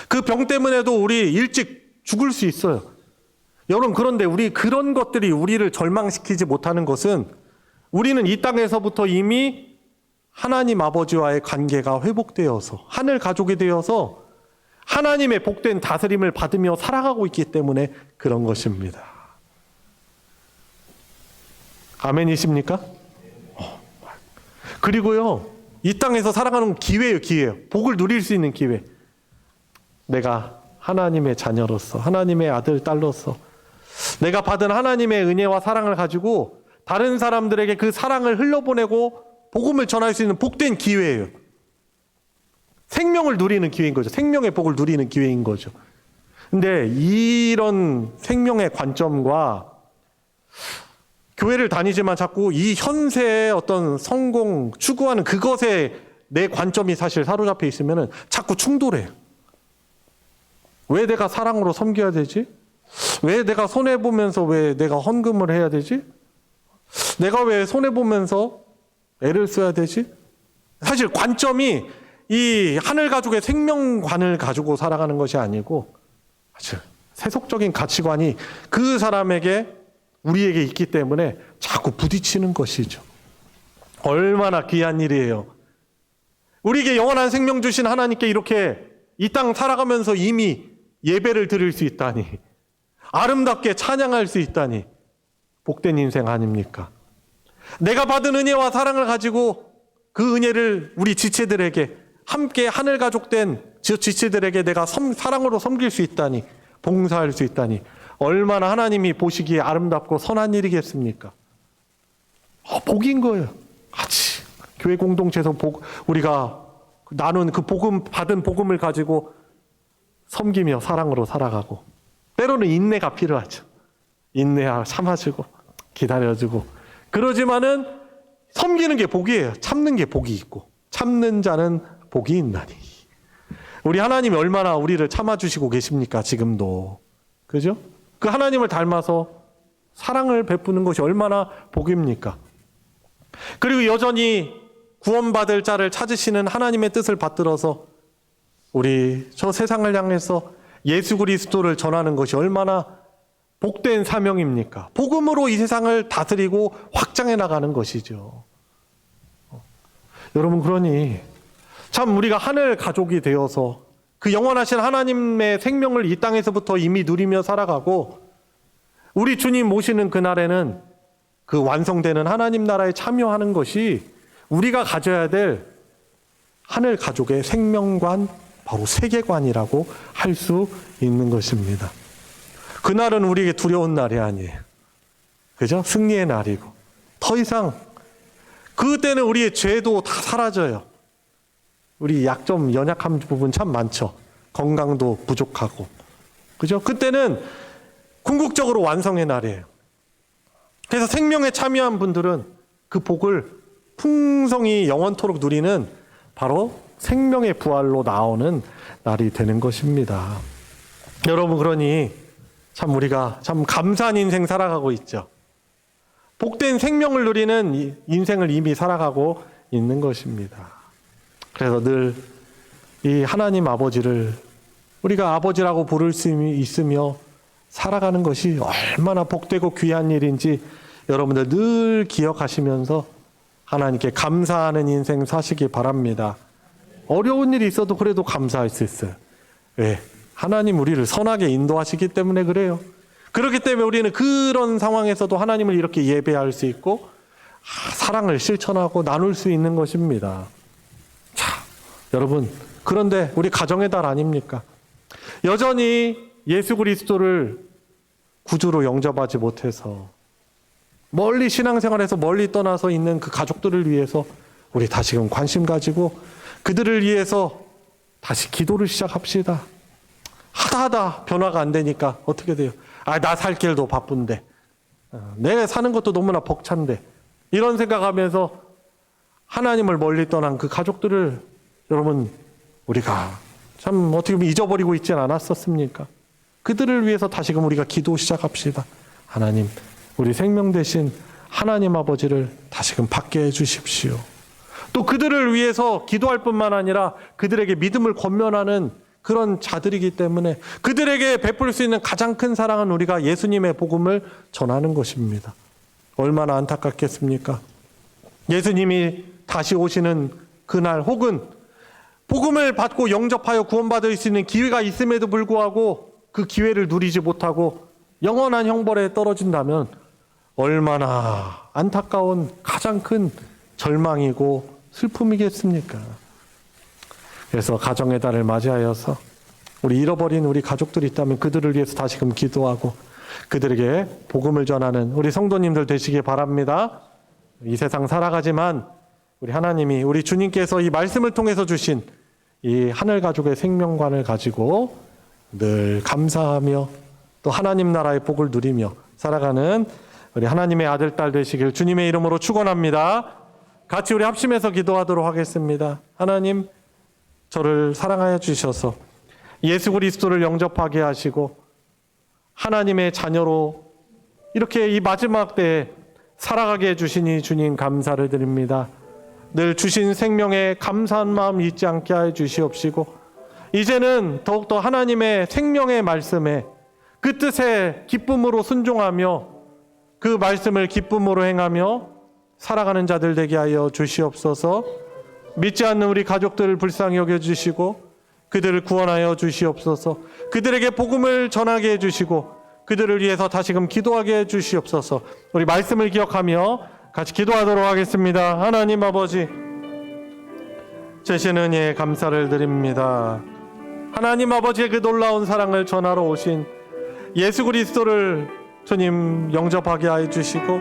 그 병 때문에도 우리 일찍 죽을 수 있어요. 여러분 그런데 우리 그런 것들이 우리를 절망시키지 못하는 것은 우리는 이 땅에서부터 이미 하나님 아버지와의 관계가 회복되어서 하늘 가족이 되어서 하나님의 복된 다스림을 받으며 살아가고 있기 때문에 그런 것입니다. 아멘이십니까? 그리고요, 이 땅에서 살아가는 기회예요, 기회예요. 복을 누릴 수 있는 기회. 내가 하나님의 자녀로서, 하나님의 아들, 딸로서 내가 받은 하나님의 은혜와 사랑을 가지고 다른 사람들에게 그 사랑을 흘려보내고 복음을 전할 수 있는 복된 기회예요. 생명을 누리는 기회인 거죠. 생명의 복을 누리는 기회인 거죠. 근데 이런 생명의 관점과 교회를 다니지만 자꾸 이 현세의 어떤 성공, 추구하는 그것에 내 관점이 사실 사로잡혀 있으면 자꾸 충돌해요. 왜 내가 사랑으로 섬겨야 되지? 왜 내가 손해보면서 왜 내가 헌금을 해야 되지? 내가 왜 손해보면서 애를 써야 되지? 사실 관점이 이 하늘 가족의 생명관을 가지고 살아가는 것이 아니고 아주 세속적인 가치관이 그 사람에게 우리에게 있기 때문에 자꾸 부딪히는 것이죠. 얼마나 귀한 일이에요. 우리에게 영원한 생명 주신 하나님께 이렇게 이 땅 살아가면서 이미 예배를 드릴 수 있다니, 아름답게 찬양할 수 있다니 복된 인생 아닙니까? 내가 받은 은혜와 사랑을 가지고 그 은혜를 우리 지체들에게 함께 하늘 가족된 지체들에게 내가 사랑으로 섬길 수 있다니, 봉사할 수 있다니 얼마나 하나님이 보시기에 아름답고 선한 일이겠습니까? 복인 거예요. 같이 교회 공동체에서 우리가 나눈 그 복음, 받은 복음을 가지고 섬기며 사랑으로 살아가고, 때로는 인내가 필요하죠. 인내하고 참아주고 기다려주고. 그러지만은 섬기는 게 복이에요. 참는 게 복이 있고 참는 자는 복이 있나니. 우리 하나님이 얼마나 우리를 참아주시고 계십니까? 지금도. 그죠? 그 하나님을 닮아서 사랑을 베푸는 것이 얼마나 복입니까? 그리고 여전히 구원받을 자를 찾으시는 하나님의 뜻을 받들어서 우리 저 세상을 향해서 예수 그리스도를 전하는 것이 얼마나 복된 사명입니까? 복음으로 이 세상을 다스리고 확장해 나가는 것이죠. 여러분, 그러니 참 우리가 하늘 가족이 되어서 그 영원하신 하나님의 생명을 이 땅에서부터 이미 누리며 살아가고, 우리 주님 모시는 그날에는 그 완성되는 하나님 나라에 참여하는 것이 우리가 가져야 될 하늘 가족의 생명관, 바로 세계관이라고 할 수 있는 것입니다. 그날은 우리에게 두려운 날이 아니에요. 그죠? 승리의 날이고, 더 이상 그때는 우리의 죄도 다 사라져요. 우리 약점, 연약한 부분 참 많죠. 건강도 부족하고. 그죠? 그때는 궁극적으로 완성의 날이에요. 그래서 생명에 참여한 분들은 그 복을 풍성히 영원토록 누리는 바로 생명의 부활로 나오는 날이 되는 것입니다. 여러분, 그러니 참 우리가 참 감사한 인생 살아가고 있죠. 복된 생명을 누리는 인생을 이미 살아가고 있는 것입니다. 그래서 늘 이 하나님 아버지를 우리가 아버지라고 부를 수 있으며 살아가는 것이 얼마나 복되고 귀한 일인지 여러분들 늘 기억하시면서 하나님께 감사하는 인생 사시기 바랍니다. 어려운 일이 있어도 그래도 감사할 수 있어요. 왜? 하나님 우리를 선하게 인도하시기 때문에 그래요. 그렇기 때문에 우리는 그런 상황에서도 하나님을 이렇게 예배할 수 있고 사랑을 실천하고 나눌 수 있는 것입니다. 자, 여러분, 그런데 우리 가정의 달 아닙니까? 여전히 예수 그리스도를 구주로 영접하지 못해서 멀리 신앙생활에서 멀리 떠나서 있는 그 가족들을 위해서 우리 다시금 관심 가지고 그들을 위해서 다시 기도를 시작합시다. 하다 변화가 안 되니까 어떻게 돼요? 나 살 길도 바쁜데, 내 사는 것도 너무나 벅찬데, 이런 생각하면서 하나님을 멀리 떠난 그 가족들을 여러분 우리가 참 어떻게 보면 잊어버리고 있진 않았었습니까? 그들을 위해서 다시금 우리가 기도 시작합시다. 하나님, 우리 생명 대신 하나님 아버지를 다시금 받게 해주십시오. 또 그들을 위해서 기도할 뿐만 아니라 그들에게 믿음을 권면하는 그런 자들이기 때문에 그들에게 베풀 수 있는 가장 큰 사랑은 우리가 예수님의 복음을 전하는 것입니다. 얼마나 안타깝겠습니까? 예수님이 다시 오시는 그날 혹은 복음을 받고 영접하여 구원받을 수 있는 기회가 있음에도 불구하고 그 기회를 누리지 못하고 영원한 형벌에 떨어진다면 얼마나 안타까운 가장 큰 절망이고 슬픔이겠습니까? 그래서 가정의 달을 맞이하여서 우리 잃어버린 우리 가족들이 있다면 그들을 위해서 다시금 기도하고 그들에게 복음을 전하는 우리 성도님들 되시기 바랍니다. 이 세상 살아가지만 우리 하나님이 우리 주님께서 이 말씀을 통해서 주신 이 하늘 가족의 생명관을 가지고 늘 감사하며 또 하나님 나라의 복을 누리며 살아가는 우리 하나님의 아들, 딸 되시길 주님의 이름으로 축원합니다. 같이 우리 합심해서 기도하도록 하겠습니다. 하나님, 저를 사랑하여 주셔서 예수 그리스도를 영접하게 하시고 하나님의 자녀로 이렇게 이 마지막 때에 살아가게 해주시니 주님 감사를 드립니다. 늘 주신 생명에 감사한 마음 잊지 않게 해 주시옵시고 이제는 더욱더 하나님의 생명의 말씀에 그 뜻에 기쁨으로 순종하며 그 말씀을 기쁨으로 행하며 살아가는 자들 되게 하여 주시옵소서. 믿지 않는 우리 가족들을 불쌍히 여겨주시고 그들을 구원하여 주시옵소서. 그들에게 복음을 전하게 해주시고 그들을 위해서 다시금 기도하게 해주시옵소서. 우리 말씀을 기억하며 같이 기도하도록 하겠습니다. 하나님 아버지, 제신 은혜에 감사를 드립니다. 하나님 아버지의 그 놀라운 사랑을 전하러 오신 예수 그리스도를 주님 영접하게 하여 주시고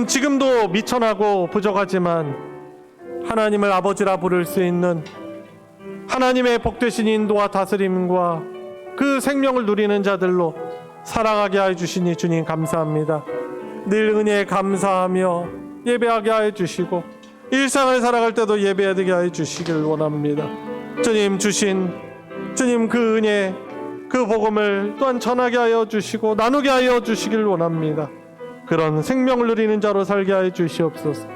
지금도 미천하고 부족하지만 하나님을 아버지라 부를 수 있는 하나님의 복되신 인도와 다스림과 그 생명을 누리는 자들로 살아가게 하여 주시니 주님 감사합니다. 늘 은혜에 감사하며 예배하게 하여 주시고 일상을 살아갈 때도 예배하게 하여 주시길 원합니다. 주님 주신 주님 그 은혜 그 복음을 또한 전하게 하여 주시고 나누게 하여 주시길 원합니다. 그런 생명을 누리는 자로 살게 하여 주시옵소서.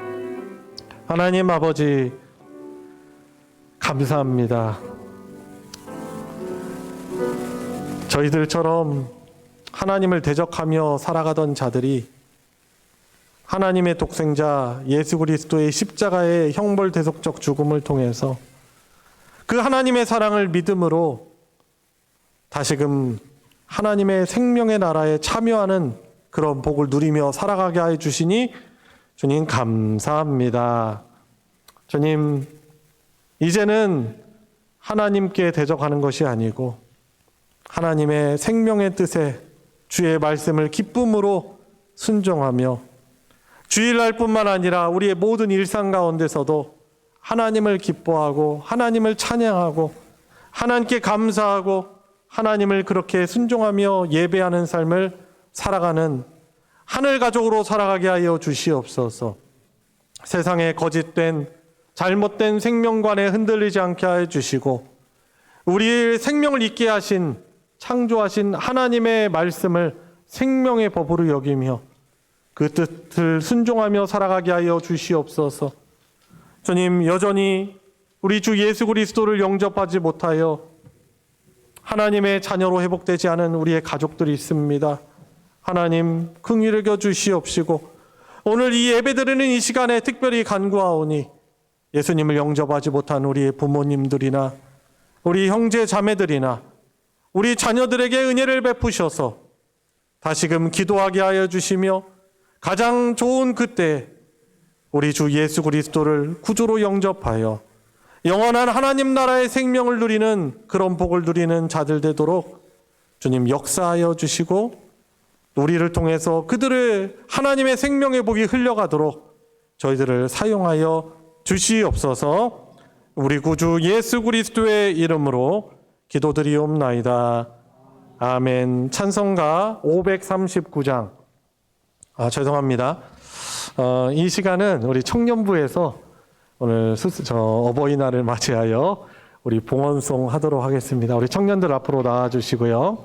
하나님 아버지 감사합니다. 저희들처럼 하나님을 대적하며 살아가던 자들이 하나님의 독생자 예수 그리스도의 십자가의 형벌 대속적 죽음을 통해서 그 하나님의 사랑을 믿음으로 다시금 하나님의 생명의 나라에 참여하는 그런 복을 누리며 살아가게 하여 주시니 주님 감사합니다. 주님, 이제는 하나님께 대적하는 것이 아니고 하나님의 생명의 뜻에 주의 말씀을 기쁨으로 순종하며 주일날 뿐만 아니라 우리의 모든 일상 가운데서도 하나님을 기뻐하고 하나님을 찬양하고 하나님께 감사하고 하나님을 그렇게 순종하며 예배하는 삶을 살아가는 하늘 가족으로 살아가게 하여 주시옵소서. 세상의 거짓된 잘못된 생명관에 흔들리지 않게 하여 주시고 우리의 생명을 있게 하신 창조하신 하나님의 말씀을 생명의 법으로 여기며 그 뜻을 순종하며 살아가게 하여 주시옵소서. 주님, 여전히 우리 주 예수 그리스도를 영접하지 못하여 하나님의 자녀로 회복되지 않은 우리의 가족들이 있습니다. 하나님 긍휼히 여겨 주시옵시고 오늘 이 예배드리는 이 시간에 특별히 간구하오니 예수님을 영접하지 못한 우리의 부모님들이나 우리 형제 자매들이나 우리 자녀들에게 은혜를 베푸셔서 다시금 기도하게 하여 주시며 가장 좋은 그때 우리 주 예수 그리스도를 구주로 영접하여 영원한 하나님 나라의 생명을 누리는 그런 복을 누리는 자들 되도록 주님 역사하여 주시고 우리를 통해서 그들의 하나님의 생명의 복이 흘러가도록 저희들을 사용하여 주시옵소서. 우리 구주 예수 그리스도의 이름으로 기도드리옵나이다. 아멘. 찬송가 539장. 죄송합니다. 이 시간은 우리 청년부에서 오늘 어버이날을 맞이하여 우리 봉헌송 하도록 하겠습니다. 우리 청년들 앞으로 나와 주시고요.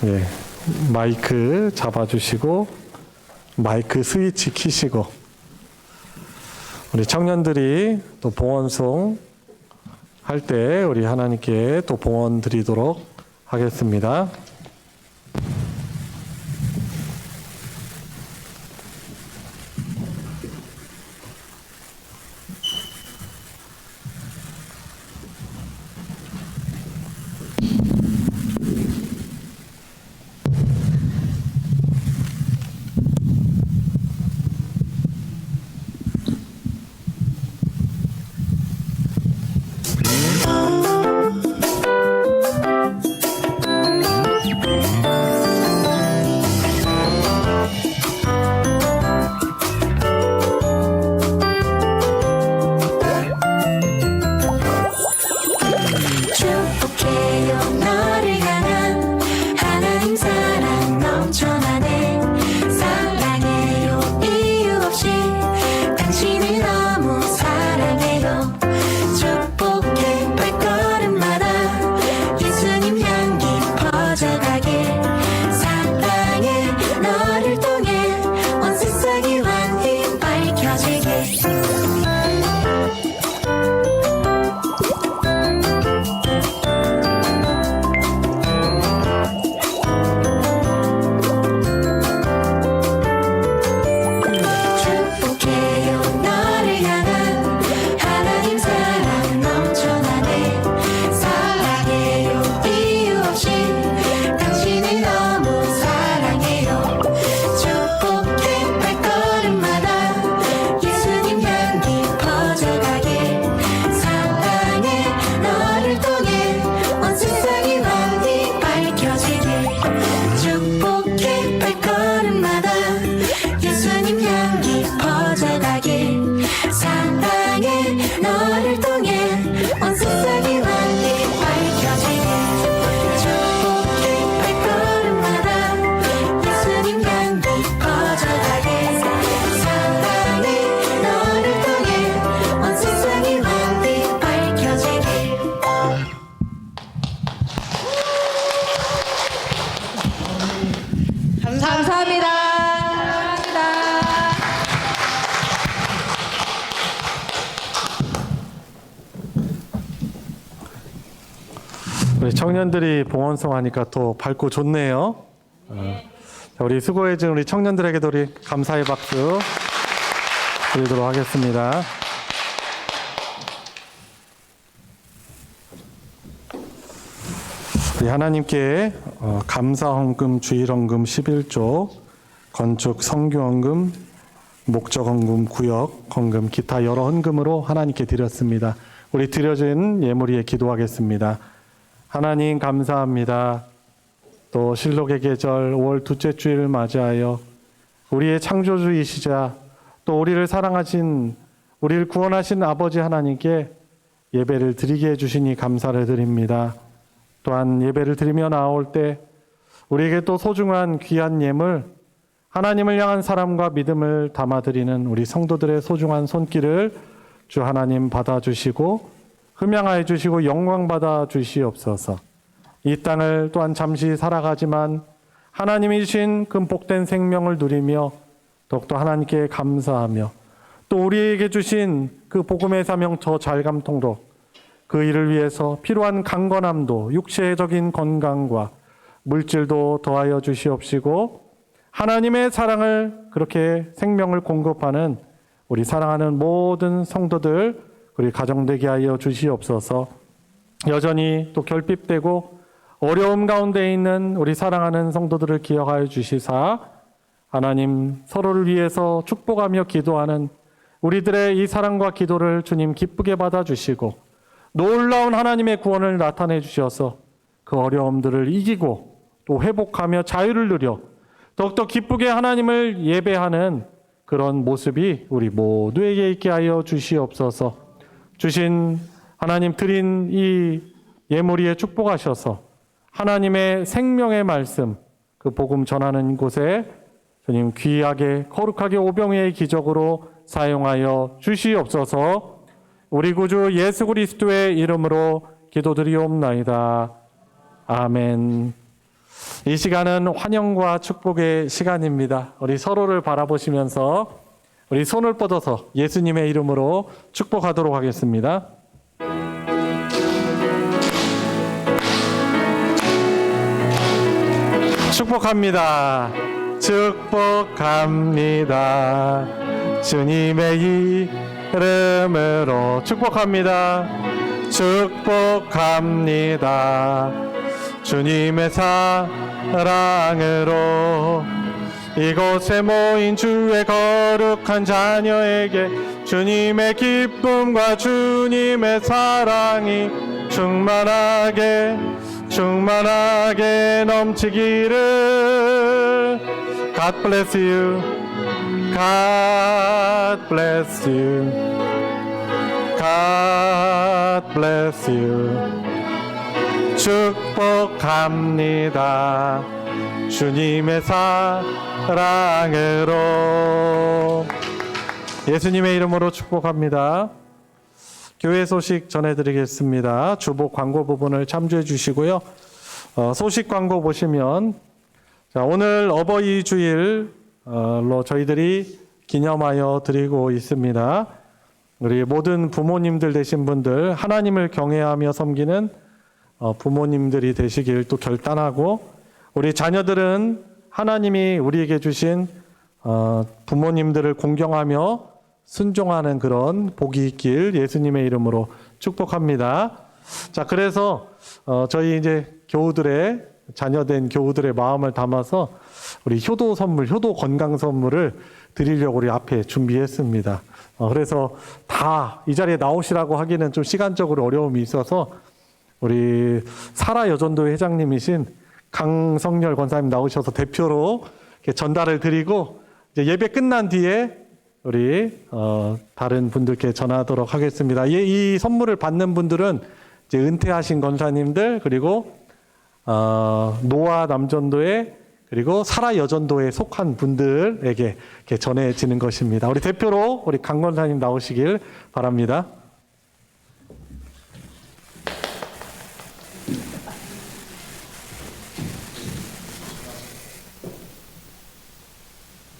예, 마이크 잡아주시고 마이크 스위치 키시고 우리 청년들이 또 봉헌송 할 때 우리 하나님께 또 봉헌 드리도록 하겠습니다. 감사합니다. 우리 청년들이 봉헌송 하니까 또 밝고 좋네요. 자, 우리 수고해준 우리 청년들에게도 우리 감사의 박수 드리도록 하겠습니다. 우리 하나님께 감사헌금, 주일헌금 11조, 건축 성교헌금, 목적헌금, 구역헌금, 기타 여러 헌금으로 하나님께 드렸습니다. 우리 드려진 예물 위에 기도하겠습니다. 하나님 감사합니다. 또 실록의 계절 5월 둘째 주일을 맞이하여 우리의 창조주이시자 또 우리를 사랑하신, 우리를 구원하신 아버지 하나님께 예배를 드리게 해주시니 감사를 드립니다. 또한 예배를 드리며 나올 때 우리에게 또 소중한 귀한 예물, 하나님을 향한 사랑과 믿음을 담아드리는 우리 성도들의 소중한 손길을 주 하나님 받아주시고 흠양하여 주시고 영광 받아 주시옵소서. 이 땅을 또한 잠시 살아가지만 하나님이 주신 그 복된 생명을 누리며 더욱더 하나님께 감사하며 또 우리에게 주신 그 복음의 사명 저 잘감통도 그 일을 위해서 필요한 강건함도 육체적인 건강과 물질도 더하여 주시옵시고 하나님의 사랑을 그렇게 생명을 공급하는 우리 사랑하는 모든 성도들 우리 가정되게 하여 주시옵소서. 여전히 또 결핍되고 어려움 가운데 있는 우리 사랑하는 성도들을 기억하여 주시사 하나님 서로를 위해서 축복하며 기도하는 우리들의 이 사랑과 기도를 주님 기쁘게 받아주시고 놀라운 하나님의 구원을 나타내 주셔서 그 어려움들을 이기고 또 회복하며 자유를 누려 더욱더 기쁘게 하나님을 예배하는 그런 모습이 우리 모두에게 있게 하여 주시옵소서. 주신 하나님 드린 이 예물 위에 축복하셔서 하나님의 생명의 말씀 그 복음 전하는 곳에 주님 귀하게 거룩하게 오병이의 기적으로 사용하여 주시옵소서. 우리 구주 예수 그리스도의 이름으로 기도드리옵나이다. 아멘. 이 시간은 환영과 축복의 시간입니다. 우리 서로를 바라보시면서 우리 손을 뻗어서 예수님의 이름으로 축복하도록 하겠습니다. 축복합니다. 축복합니다. 주님의 이름으로 축복합니다. 축복합니다. 주님의 사랑으로 이곳에 모인 주의 거룩한 자녀에게 주님의 기쁨과 주님의 사랑이 충만하게 넘치기를. God bless you. God bless you. God bless you. 축복합니다. 주님의 사랑으로. 예수님의 이름으로 축복합니다. 교회 소식 전해드리겠습니다. 주보 광고 부분을 참조해 주시고요. 소식 광고 보시면 오늘 어버이 주일로 저희들이 기념하여 드리고 있습니다. 우리 모든 부모님들 되신 분들, 하나님을 경외하며 섬기는 부모님들이 되시길 또 결단하고, 우리 자녀들은 하나님이 우리에게 주신 부모님들을 공경하며 순종하는 그런 복이 있길 예수님의 이름으로 축복합니다. 자, 그래서 저희 이제 교우들의, 자녀된 교우들의 마음을 담아서 우리 효도 선물, 효도 건강 선물을 드리려고 우리 앞에 준비했습니다. 그래서 다 이 자리에 나오시라고 하기는 좀 시간적으로 어려움이 있어서 우리 사라 여전도회 회장님이신 강성열 권사님 나오셔서 대표로 이렇게 전달을 드리고, 이제 예배 끝난 뒤에 우리 다른 분들께 전하도록 하겠습니다. 이 선물을 받는 분들은 이제 은퇴하신 권사님들, 그리고 노아 남전도회, 그리고 사라 여전도에 속한 분들에게 이렇게 전해지는 것입니다. 우리 대표로 우리 강 권사님 나오시길 바랍니다.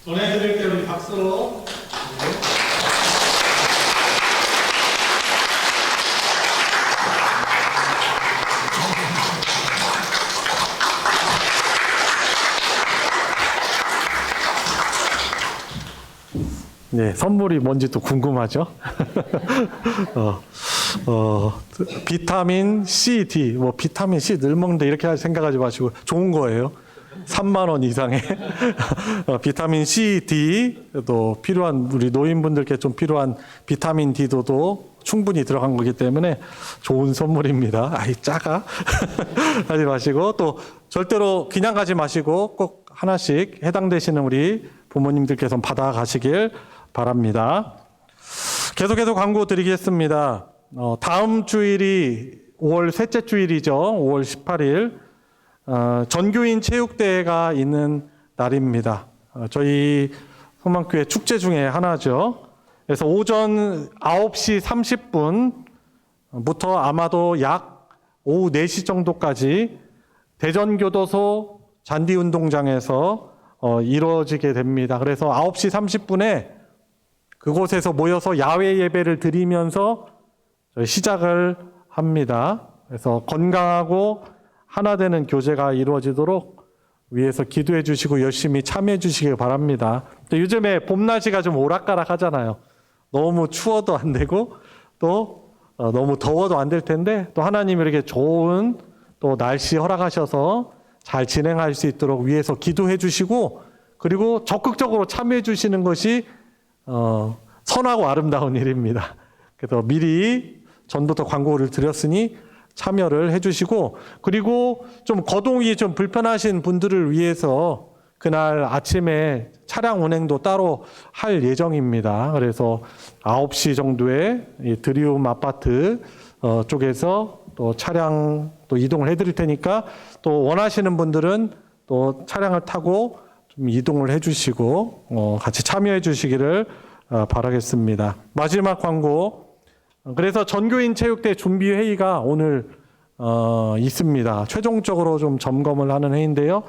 전해드릴 때 우리 박수로. 네, 선물이 뭔지 또 궁금하죠? 비타민 C, D, 뭐 비타민 C 늘 먹는데 이렇게 생각하지 마시고 좋은 거예요. 3만 원 이상의 비타민 C, D 또 필요한, 우리 노인분들께 좀 필요한 비타민 D도 충분히 들어간 거기 때문에 좋은 선물입니다. 아이 작아 하지 마시고, 또 절대로 그냥 가지 마시고 꼭 하나씩 해당되시는 우리 부모님들께서 받아가시길 바랍니다. 계속해서 광고 드리겠습니다. 다음 주일이 5월 셋째 주일이죠. 5월 18일 전교인 체육대회가 있는 날입니다. 저희 소망교회 축제 중에 하나죠. 그래서 오전 9시 30분부터 아마도 약 오후 4시 정도까지 대전교도소 잔디운동장에서 이루어지게 됩니다. 그래서 9시 30분에 그곳에서 모여서 야외 예배를 드리면서 시작을 합니다. 그래서 건강하고 하나 되는 교제가 이루어지도록 위에서 기도해 주시고 열심히 참여해 주시길 바랍니다. 또 요즘에 봄날씨가 좀 오락가락 하잖아요. 너무 추워도 안 되고 또 너무 더워도 안 될 텐데, 또 하나님이 이렇게 좋은 또 날씨 허락하셔서 잘 진행할 수 있도록 위에서 기도해 주시고, 그리고 적극적으로 참여해 주시는 것이 선하고 아름다운 일입니다. 그래서 미리 전부터 광고를 드렸으니 참여를 해주시고, 그리고 좀 거동이 좀 불편하신 분들을 위해서 그날 아침에 차량 운행도 따로 할 예정입니다. 그래서 9시 정도에 이 드리움 아파트 쪽에서 또 차량 또 이동을 해드릴 테니까, 또 원하시는 분들은 또 차량을 타고 좀 이동을 해주시고 같이 참여해 주시기를 바라겠습니다. 마지막 광고. 그래서 전교인 체육대 준비 회의가 오늘 있습니다. 최종적으로 좀 점검을 하는 회의인데요.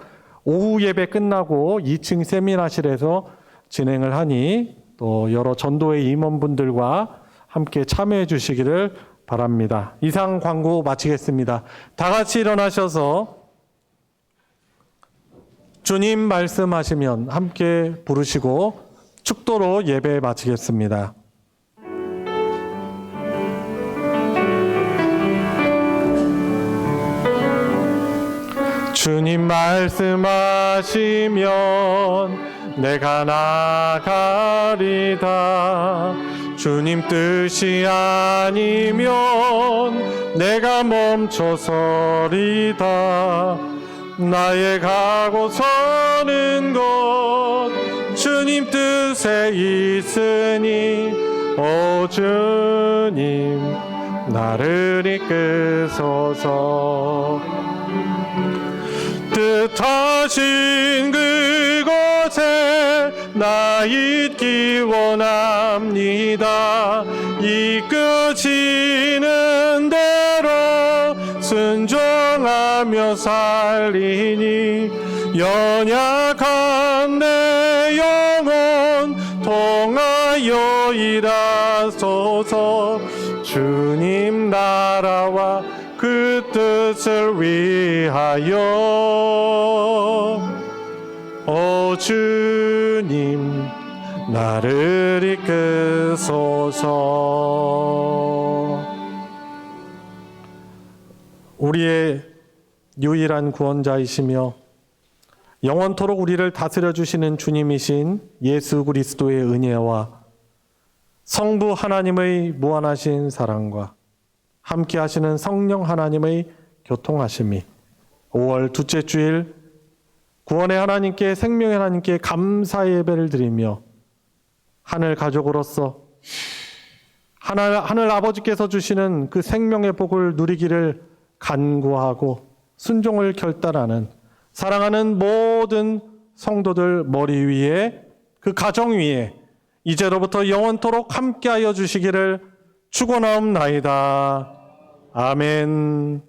오후 예배 끝나고 2층 세미나실에서 진행을 하니 또 여러 전도회 임원분들과 함께 참여해 주시기를 바랍니다. 이상 광고 마치겠습니다. 다 같이 일어나셔서 주님 말씀하시면 함께 부르시고 축도로 예배 마치겠습니다. 주님 말씀하시면 내가 나가리다. 주님 뜻이 아니면 내가 멈춰서리다. 나의 가고 서는 곳 주님 뜻에 있으니 오 주님 나를 이끄소서. 뜻하신 그곳에 나 있기 원합니다. 이끄시는 대로 순종하며 살리니 연약한 내 영혼 통하여 일하소서. 주님 나라와 그 뜻을 위하여 오 주님 나를 이끄소서. 우리의 유일한 구원자이시며 영원토록 우리를 다스려 주시는 주님이신 예수 그리스도의 은혜와 성부 하나님의 무한하신 사랑과 함께 하시는 성령 하나님의 교통하심이 5월 둘째 주일 구원의 하나님께 생명의 하나님께 감사의 예배를 드리며 하늘 가족으로서 하늘 아버지께서 주시는 그 생명의 복을 누리기를 간구하고 순종을 결단하는 사랑하는 모든 성도들 머리 위에 그 가정 위에 이제로부터 영원토록 함께하여 주시기를 축원하옵나이다. 아멘.